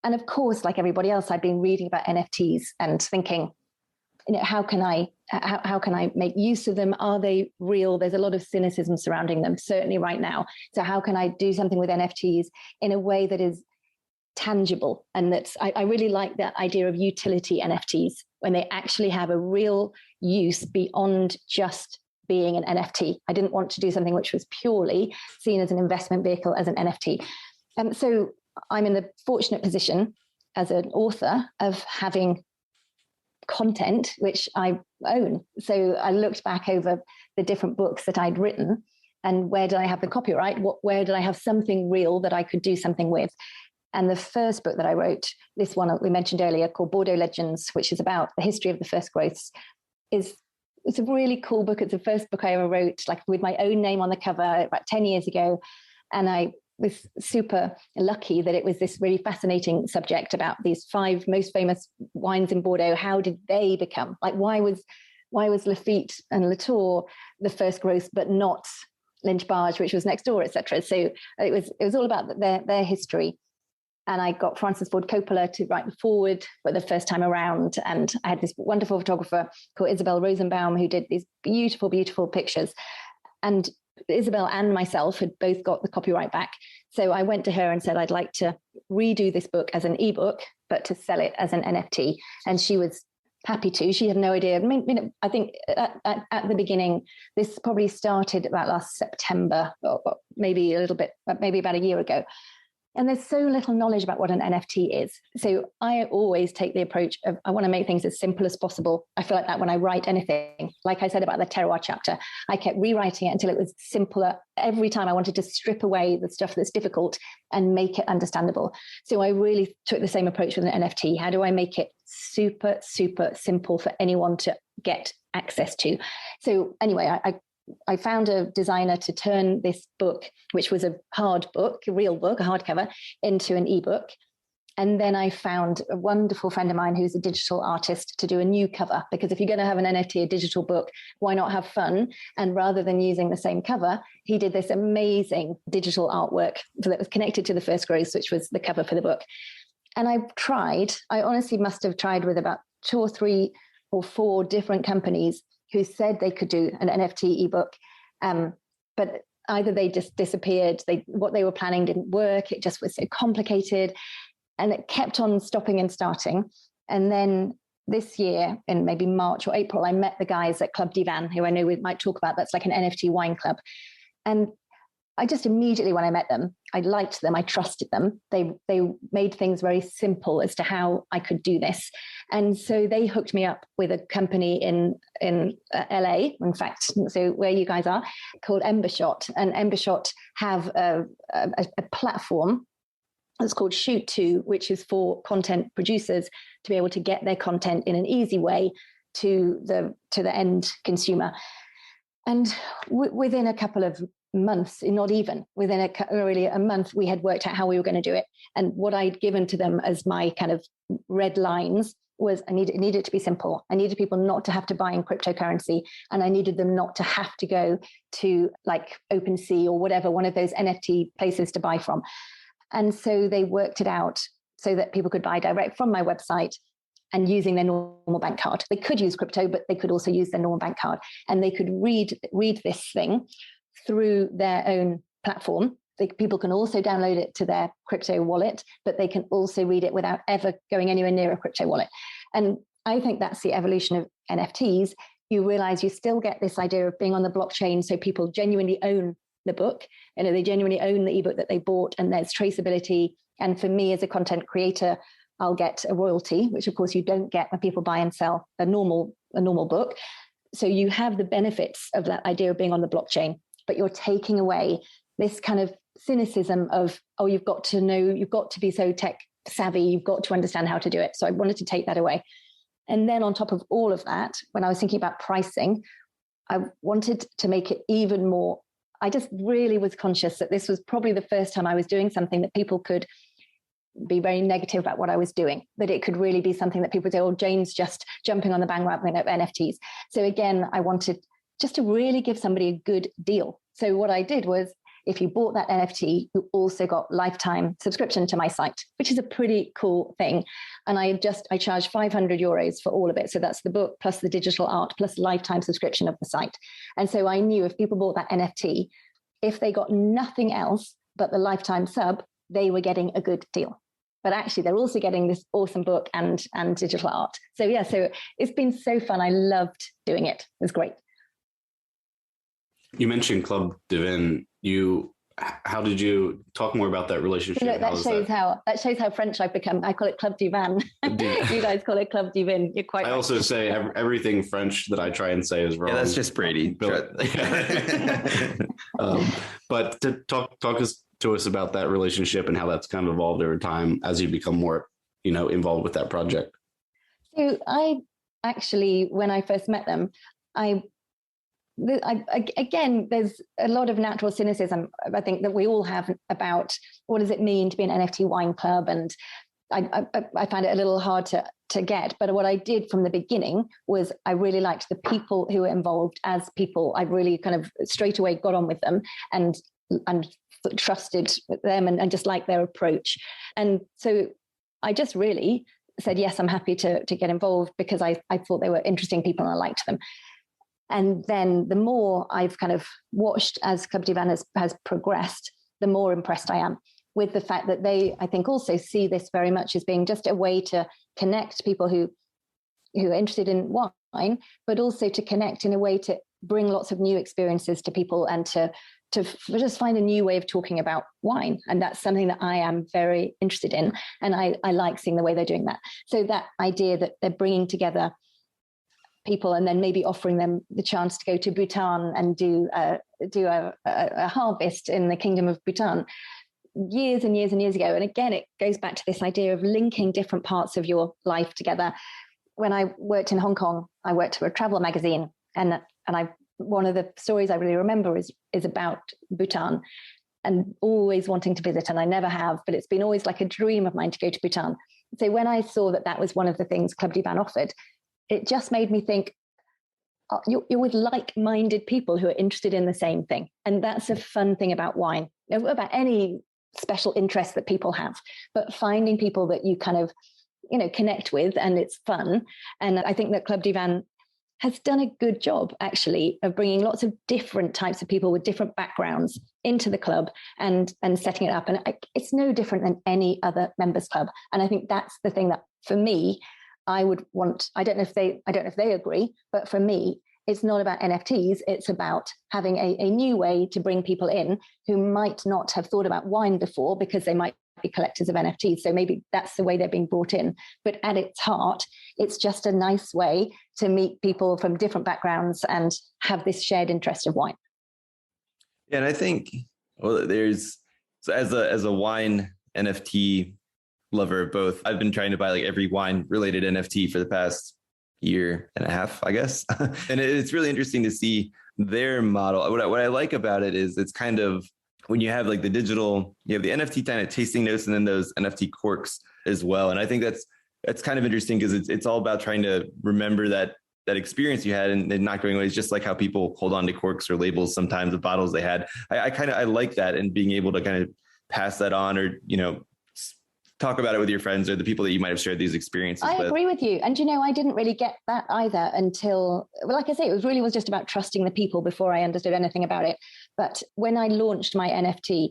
And of course, like everybody else, I've been reading about NFTs and thinking, how can I make use of them? Are they real? There's a lot of cynicism surrounding them, certainly right now. So how can I do something with NFTs in a way that is tangible? And I really like that idea of utility NFTs, when they actually have a real use beyond just being an NFT. I didn't want to do something which was purely seen as an investment vehicle, as an NFT. So I'm in the fortunate position as an author of having content which I own. So I looked back over the different books that I'd written, and where did I have the copyright? Where did I have something real that I could do something with? And the first book that I wrote, this one we mentioned earlier, called Bordeaux Legends, which is about the history of the first growths, it's a really cool book. It's the first book I ever wrote, like with my own name on the cover, about 10 years ago. And I was super lucky that it was this really fascinating subject about these 5 most famous wines in Bordeaux. How did they become? Like, why was Lafite and Latour the first growth, but not Lynch Barge, which was next door, etc. So it was all about their history. And I got Francis Ford Coppola to write the foreword for the first time around. And I had this wonderful photographer called Isabel Rosenbaum who did these beautiful, beautiful pictures. And Isabel and myself had both got the copyright back. So I went to her and said, I'd like to redo this book as an ebook, but to sell it as an NFT. And she was happy to. She had no idea. I think at the beginning, this probably started about last September, or maybe a little bit, maybe about a year ago. And there's so little knowledge about what an NFT is. So I always take the approach of, I want to make things as simple as possible. I feel like that when I write anything, like I said about the terroir chapter, I kept rewriting it until it was simpler. Every time I wanted to strip away the stuff that's difficult and make it understandable. So I really took the same approach with an NFT. How do I make it super, super simple for anyone to get access to? So anyway, I found a designer to turn this book, which was a hard book, a real book, a hardcover, into an ebook. And then I found a wonderful friend of mine who's a digital artist to do a new cover, because if you're going to have an NFT, a digital book, why not have fun? And rather than using the same cover, he did this amazing digital artwork that was connected to the first growth, which was the cover for the book. And I honestly must have tried with about 2 or 3 or 4 different companies who said they could do an NFT ebook, but either they just disappeared, what they were planning didn't work, it just was so complicated, and it kept on stopping and starting. And then this year, in maybe March or April, I met the guys at Club Divan, who I know we might talk about. That's like an NFT wine club. And I just immediately, when I met them, I liked them, I trusted them. They made things very simple as to how I could do this. And so they hooked me up with a company in LA, in fact, so where you guys are, called Embershot. And Embershot have a platform that's called Shoot To, which is for content producers to be able to get their content in an easy way to the end consumer. And within a couple of months, not even within really a month, we had worked out how we were going to do it. And what I'd given to them as my kind of red lines was it needed to be simple. I needed people not to have to buy in cryptocurrency, and I needed them not to have to go to like OpenSea or whatever, one of those NFT places to buy from. And so they worked it out so that people could buy direct from my website and using their normal bank card. They could use crypto, but they could also use their normal bank card, and they could read this thing through their own platform. People can also download it to their crypto wallet, but they can also read it without ever going anywhere near a crypto wallet. And I think that's the evolution of NFTs. You realize you still get this idea of being on the blockchain, so people genuinely own the book, they genuinely own the ebook that they bought, and there's traceability. And for me as a content creator, I'll get a royalty, which of course you don't get when people buy and sell a normal book. So you have the benefits of that idea of being on the blockchain, but you're taking away this kind of cynicism of, oh, you've got to be so tech savvy, you've got to understand how to do it. So I wanted to take that away. And then on top of all of that, when I was thinking about pricing, I wanted to make it even more. I just really was conscious that this was probably the first time I was doing something that people could be very negative about what I was doing, that it could really be something that people say, oh, Jane's just jumping on the bandwagon of NFTs. So again, I wanted just to really give somebody a good deal. So what I did was, if you bought that NFT, you also got lifetime subscription to my site, which is a pretty cool thing. And I charged €500 for all of it. So that's the book plus the digital art plus lifetime subscription of the site. And so I knew if people bought that NFT, if they got nothing else but the lifetime sub, they were getting a good deal. But actually, they're also getting this awesome book and digital art. So yeah, so it's been so fun. I loved doing it. It was great. You mentioned Club Divin. How did you talk more about that relationship? Look, that shows how French I've become. I call it Club Divan. You guys call it Club Divin. You're quite. I also say everything French that I try and say is wrong. Yeah, that's just Brady. But to talk to us about that relationship and how that's kind of evolved over time as you become more, involved with that project. So I actually, when I first met them, I again, there's a lot of natural cynicism, I think, that we all have about what does it mean to be an NFT wine club. And I find it a little hard to get. But what I did from the beginning was I really liked the people who were involved as people. I really kind of straight away got on with them and trusted them and just liked their approach. And so I just really said, yes, I'm happy to get involved because I thought they were interesting people and I liked them. And then the more I've kind of watched as Club Divan has progressed, the more impressed I am with the fact that they, I think, also see this very much as being just a way to connect people who are interested in wine, but also to connect in a way to bring lots of new experiences to people and to just find a new way of talking about wine. And that's something that I am very interested in. And I like seeing the way they're doing that. So that idea that they're bringing together people and then maybe offering them the chance to go to Bhutan and do a harvest in the Kingdom of Bhutan years and years and years ago. And again, it goes back to this idea of linking different parts of your life together. When I worked in Hong Kong, I worked for a travel magazine, and one of the stories I really remember is about Bhutan, and always wanting to visit, and I never have, but it's been always like a dream of mine to go to Bhutan. So when I saw that was one of the things Club Divan offered, it just made me think, you're with like-minded people who are interested in the same thing. And that's a fun thing about wine, about any special interest that people have, but finding people that you kind of, connect with, and it's fun. And I think that Club Divan has done a good job, actually, of bringing lots of different types of people with different backgrounds into the club and setting it up. And it's no different than any other members club. And I think that's the thing that, for me, I would want. I don't know if they agree, but for me, it's not about NFTs. It's about having a new way to bring people in who might not have thought about wine before because they might be collectors of NFTs. So maybe that's the way they're being brought in. But at its heart, it's just a nice way to meet people from different backgrounds and have this shared interest of wine. Yeah, and I think as a wine NFT lover, both, I've been trying to buy like every wine related NFT for the past year and a half, I guess. And it's really interesting to see their model. What I like about it is it's kind of, when you have like the digital, you have the NFT kind of tasting notes and then those NFT corks as well. And I think that's kind of interesting because it's all about trying to remember that experience you had and not going away. It's just like how people hold on to corks or labels sometimes of bottles they had. I like that, and being able to kind of pass that on, or, talk about it with your friends or the people that you might have shared these experiences with. I agree with you. And, I didn't really get that either until, like I say, it was just about trusting the people before I understood anything about it. But when I launched my NFT,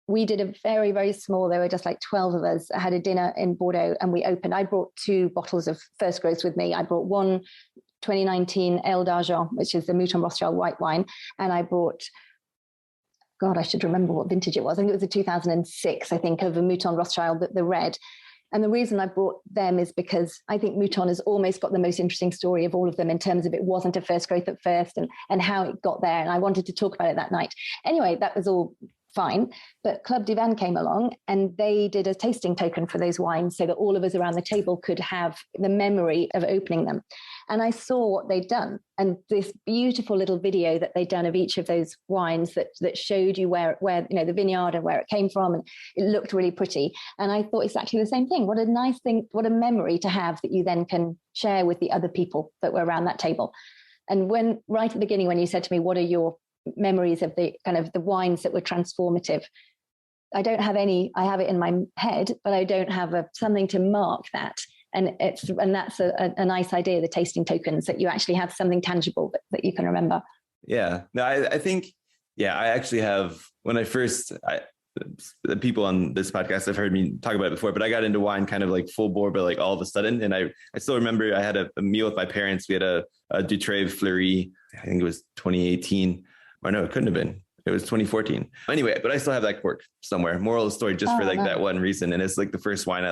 we did a very, very small, there were just like 12 of us. I had a dinner in Bordeaux and we opened. I brought 2 bottles of first growth with me. I brought one 2019 El d'Argent, which is the Mouton Rothschild white wine. And I brought, God, I should remember what vintage it was. I think it was a 2006, I think, of a Mouton Rothschild, the red. And the reason I brought them is because I think Mouton has almost got the most interesting story of all of them in terms of it wasn't a first growth at first and how it got there. And I wanted to talk about it that night. Anyway, that was all fine. But Club Divan came along and they did a tasting token for those wines so that all of us around the table could have the memory of opening them. And I saw what they'd done, and this beautiful little video that they'd done of each of those wines that showed you where the vineyard and where it came from, and it looked really pretty. And I thought exactly the same thing. What a nice thing, what a memory to have that you then can share with the other people that were around that table. And when right at the beginning, when you said to me, what are your memories of the kind of the wines that were transformative? I don't have any. I have it in my head, but I don't have something to mark that. And that's a nice idea, the tasting tokens, that you actually have something tangible that you can remember. Yeah, no, I think, I actually have, when I first, the people on this podcast have heard me talk about it before, but I got into wine kind of like full bore, but like all of a sudden. And I still remember I had a meal with my parents. We had a Dutreuil Fleury, I think it was 2018, or no, it couldn't have been. It was 2014. Anyway, but I still have that cork somewhere. Moral of the story, just for like that one reason. And it's like the first wine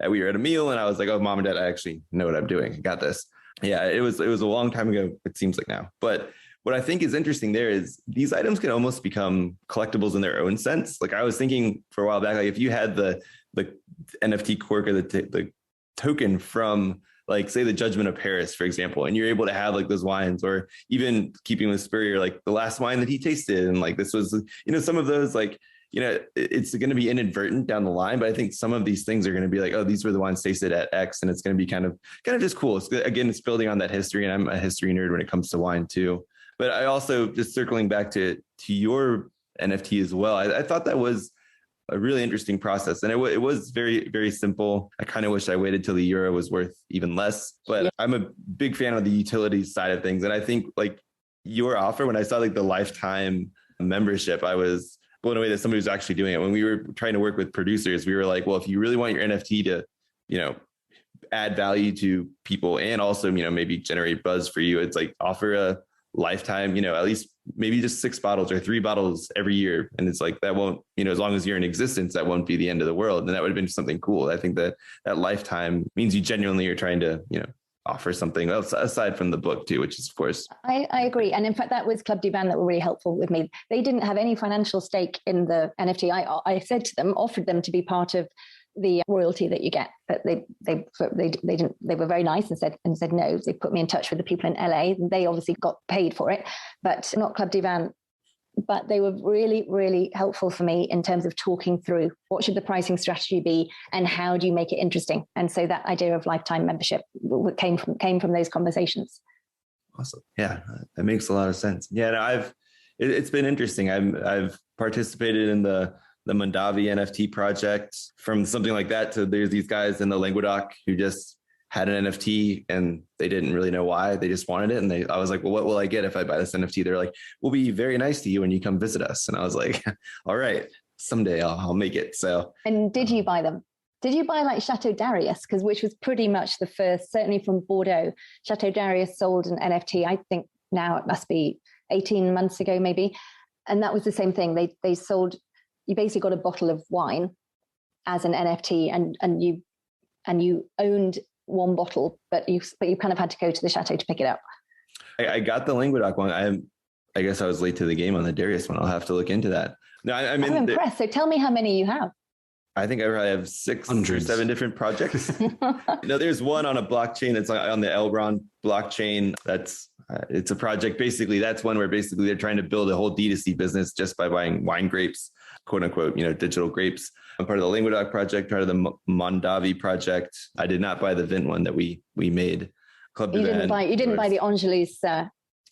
we were at a meal and I was like, oh, Mom and Dad, I actually know what I'm doing. I got this. Yeah, it was a long time ago. It seems like now. But what I think is interesting there is these items can almost become collectibles in their own sense. Like I was thinking for a while back, like if you had the NFT cork or the token from like say the Judgment of Paris, for example, and you're able to have like those wines, or even keeping with Spurrier, like the last wine that he tasted. And like, this was, some of those, like, it's going to be inadvertent down the line, but I think some of these things are going to be like, oh, these were the wines tasted at X, and it's going to be kind of just cool. It's building on that history, and I'm a history nerd when it comes to wine too. But I also, just circling back to your NFT as well, I thought that was a really interesting process, and it was very, very simple. I kind of wish I waited till the euro was worth even less, but I'm a big fan of the utilities side of things, and I think like your offer, when I saw like the lifetime membership, I was blown away that somebody was actually doing it. When we were trying to work with producers, we were like, well, if you really want your NFT to, add value to people and also, maybe generate buzz for you, it's like offer a lifetime, at least maybe just 6 bottles or 3 bottles every year. And it's like, that won't, as long as you're in existence, that won't be the end of the world. And that would have been something cool. I think that lifetime means you genuinely are trying to, offer something else aside from the book too, which is, of course. I agree. And in fact, that was Club du Vin that were really helpful with me. They didn't have any financial stake in the NFT. I said to them, offered them to be part of the royalty that you get, but they didn't. They were very nice and said no. They put me in touch with the people in LA. They obviously got paid for it, but not Club du Vin. But they were really, really helpful for me in terms of talking through what should the pricing strategy be and how do you make it interesting. And so that idea of lifetime membership came from those conversations. Awesome. Yeah, that makes a lot of sense. Yeah, no, it's been interesting. I've participated in the Mondavi NFT project, from something like that to there's these guys in the Languedoc who just had an NFT and they didn't really know why. They just wanted it. And I was like, well, what will I get if I buy this NFT? They're like, we'll be very nice to you when you come visit us. And I was like, all right, someday I'll make it. So. And did you buy them? Did you buy like Chateau Darius? Which was pretty much the first, certainly from Bordeaux. Chateau Darius sold an NFT. I think now it must be 18 months ago, maybe. And that was the same thing. They sold, you basically got a bottle of wine as an NFT and you owned one bottle, but you kind of had to go to the chateau to pick it up. I got the Languedoc one. I guess I was late to the game on the Darius one. I'll have to look into that. No, I'm impressed. So tell me how many you have. I think I probably have 6 or 7 different projects. There's one on a blockchain that's on the Elbron blockchain. It's a project. Basically, that's one where basically they're trying to build a whole D2C business just by buying wine grapes, quote unquote, digital grapes. I'm part of the Languedoc project, part of the Mondavi project. I did not buy the Vint one that we made. You didn't buy the Angelus.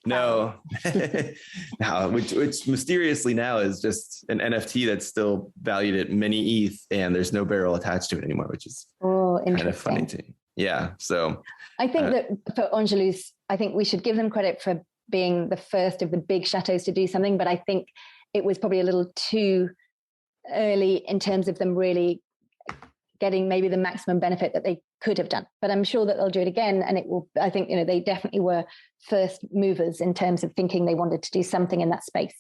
No, no, which mysteriously now is just an NFT that's still valued at many ETH, and there's no barrel attached to it anymore, which is kind of funny too. Yeah, so I think that for Angelus, I think we should give them credit for being the first of the big chateaus to do something, but I think it was probably a little too early in terms of them really getting maybe the maximum benefit that they could have done. But I'm sure that they'll do it again. And it will, I think, they definitely were first movers in terms of thinking they wanted to do something in that space.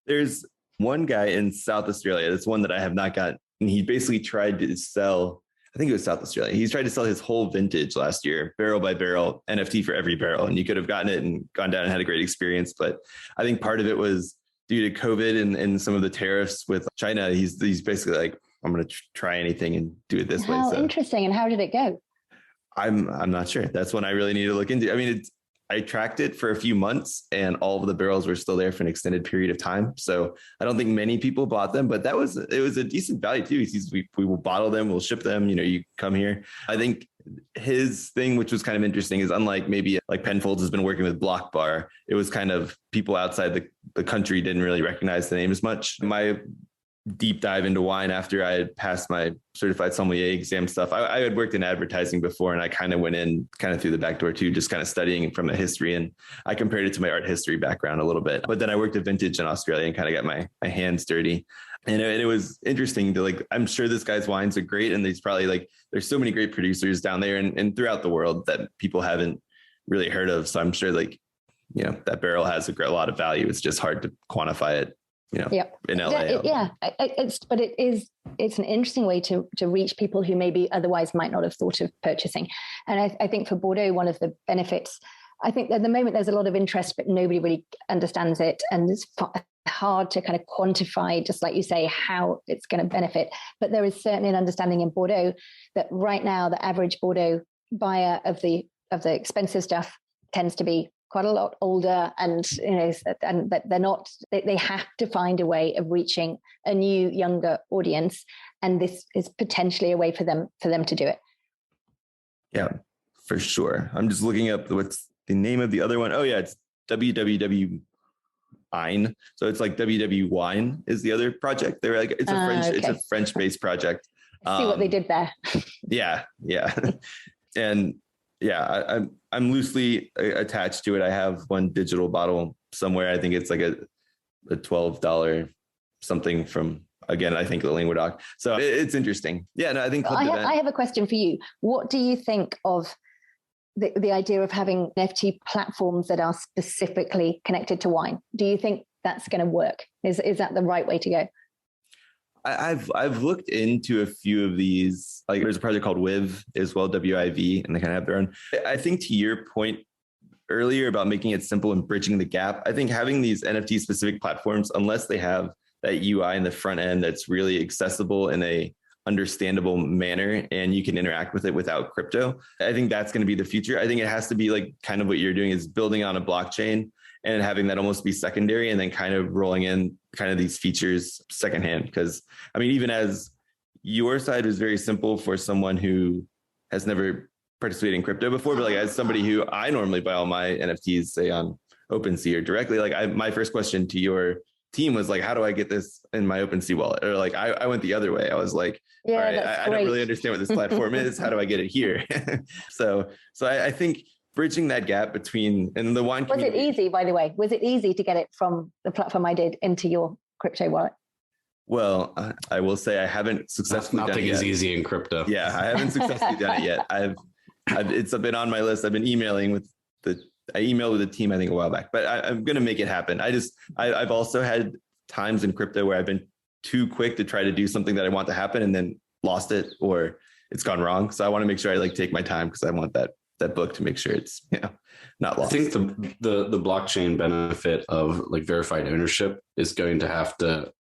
There's one guy in South Australia. That's one that I have not gotten. And he basically tried to sell, I think it was South Australia. He's tried to sell his whole vintage last year, barrel by barrel, NFT for every barrel. And you could have gotten it and gone down and had a great experience. But I think part of it was due to COVID and some of the tariffs with China. He's basically like, I'm going to try anything and do it this way. How interesting. And how did it go? I'm not sure. That's one I really need to look into. I mean, I tracked it for a few months and all of the barrels were still there for an extended period of time. So I don't think many people bought them, but it was a decent value too. He says we will bottle them, we'll ship them, you come here. I think his thing, which was kind of interesting, is unlike maybe like Penfolds has been working with Block Bar, it was kind of people outside the country didn't really recognize the name as much. My deep dive into wine after I had passed my certified sommelier exam stuff. I had worked in advertising before, and I kind of went in kind of through the back door too, just kind of studying from the history. And I compared it to my art history background a little bit, but then I worked at vintage in Australia and kind of got my hands dirty. And it was interesting to I'm sure this guy's wines are great. And there's probably there's so many great producers down there and throughout the world that people haven't really heard of. So I'm sure that barrel has a lot of value. It's just hard to quantify it. In LA. It's an interesting way to reach people who maybe otherwise might not have thought of purchasing. And I think for Bordeaux, one of the benefits, I think at the moment there's a lot of interest, but nobody really understands it. And it's hard to kind of quantify, just like you say, how it's going to benefit. But there is certainly an understanding in Bordeaux that right now the average Bordeaux buyer of the expensive stuff tends to be quite a lot older, and but they're not. They have to find a way of reaching a new, younger audience, and this is potentially a way for them to do it. Yeah, for sure. I'm just looking up what's the name of the other one. Oh yeah, it's www. Wine. So it's like WW Wine is the other project. They're like it's a French-based project. See what they did there. Yeah. And yeah, I'm loosely attached to it. I have one digital bottle somewhere. I think it's like a $12 something from, again, I think the Languedoc. So it's interesting. Yeah, no, I think I have a question for you. What do you think of the idea of having NFT platforms that are specifically connected to wine? Do you think that's going to work? Is that the right way to go? I've looked into a few of these. Like there's a project called WIV as well, WIV, and they kind of have their own. I think to your point earlier about making it simple and bridging the gap, I think having these NFT specific platforms, unless they have that UI in the front end that's really accessible in a understandable manner and you can interact with it without crypto, I think that's going to be the future. I think it has to be like kind of what you're doing is building on a blockchain and having that almost be secondary and then kind of rolling in kind of these features secondhand. Because I mean, even as your side was very simple for someone who has never participated in crypto before, but like as somebody who I normally buy all my NFTs, say on OpenSea or directly, like my first question to your team was like, how do I get this in my OpenSea wallet? Or like, I went the other way. I was like, all right, I don't really understand what this platform is. How do I get it here? So I think bridging that gap between, and the wine community. Was it easy, by the way? Was it easy to get it from the platform I did into your crypto wallet? Well, I will say I haven't successfully done it yet. Nothing is easy in crypto. Yeah, I haven't successfully done it yet. It's been on my list. I've been emailing with I emailed with the team, I think a while back, but I'm going to make it happen. I've also had times in crypto where I've been too quick to try to do something that I want to happen and then lost it or it's gone wrong. So I want to make sure I like take my time because I want that book to make sure it's not lost. I think the blockchain benefit of like verified ownership is going to have to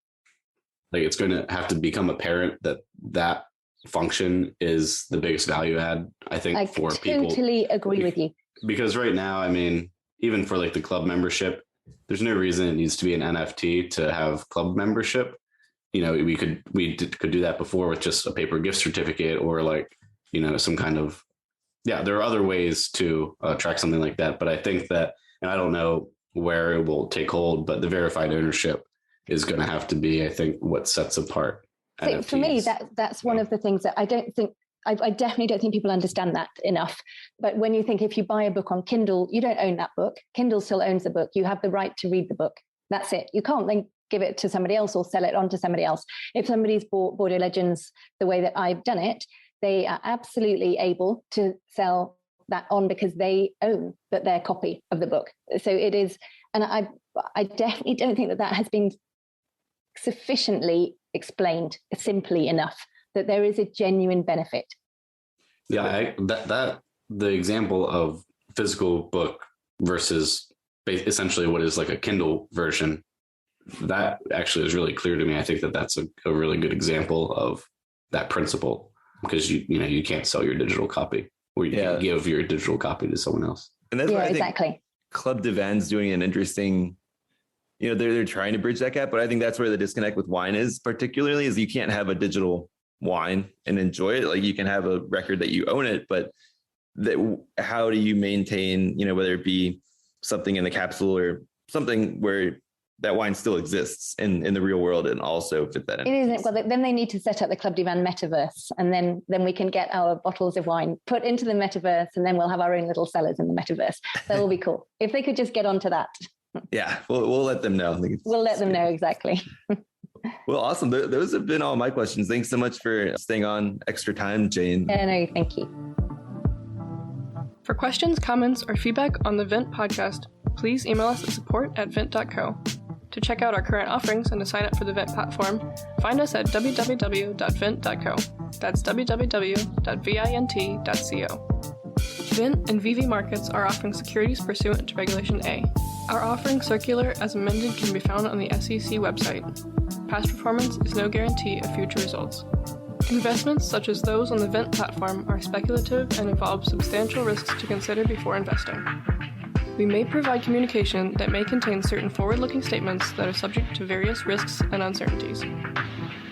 it's going to have to become apparent that function is the biggest value add, I think, for people. I totally agree with you. Because right now, I mean, even for like the club membership, there's no reason it needs to be an NFT to have club membership. We could do that before with just a paper gift certificate or like, some kind of, there are other ways to track something like that. But I think that, and I don't know where it will take hold, but the verified ownership is going to have to be, I think, what sets apart NFTs. For me, that's one of the things that I definitely don't think people understand that enough. But when you think if you buy a book on Kindle, you don't own that book. Kindle still owns the book. You have the right to read the book. That's it. You can't then give it to somebody else or sell it on to somebody else. If somebody's bought Bordeaux Legends the way that I've done it, they are absolutely able to sell that on because they own their copy of the book. So it is, and I definitely don't think that has been sufficiently explained simply enough, that there is a genuine benefit. Yeah, that the example of physical book versus essentially what is like a Kindle version, that actually is really clear to me. I think that's a really good example of that principle because you can't sell your digital copy or you can give your digital copy to someone else. And that's why I think exactly. Club Divan's doing an interesting, they're trying to bridge that gap, but I think that's where the disconnect with wine is particularly is you can't have a digital wine and enjoy it. Like you can have a record that you own it, but how do you maintain, whether it be something in the capsule or something where that wine still exists in the real world and also fit that in. It isn't. Well, then they need to set up the Club Divan metaverse and then we can get our bottles of wine put into the metaverse and then we'll have our own little cellars in the metaverse. That will be cool. If they could just get onto that. Yeah, we'll let them know. We'll let them know, exactly. Well, awesome. Those have been all my questions. Thanks so much for staying on extra time, Jane. Yeah, no, thank you. For questions, comments, or feedback on the Vint Podcast, please email us at support@vint.co. To check out our current offerings and to sign up for the Vint platform, find us at www.vint.co. That's www.vint.co. Vint and VV Markets are offering securities pursuant to Regulation A. Our offering circular as amended can be found on the SEC website. Past performance is no guarantee of future results. Investments such as those on the Vint platform are speculative and involve substantial risks to consider before investing. We may provide communication that may contain certain forward-looking statements that are subject to various risks and uncertainties.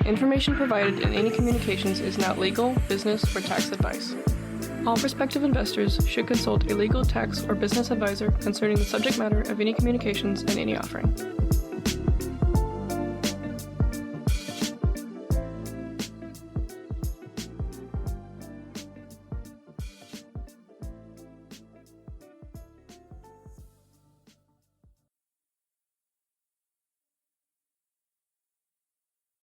Information provided in any communications is not legal, business, or tax advice. All prospective investors should consult a legal, tax, or business advisor concerning the subject matter of any communications and any offering.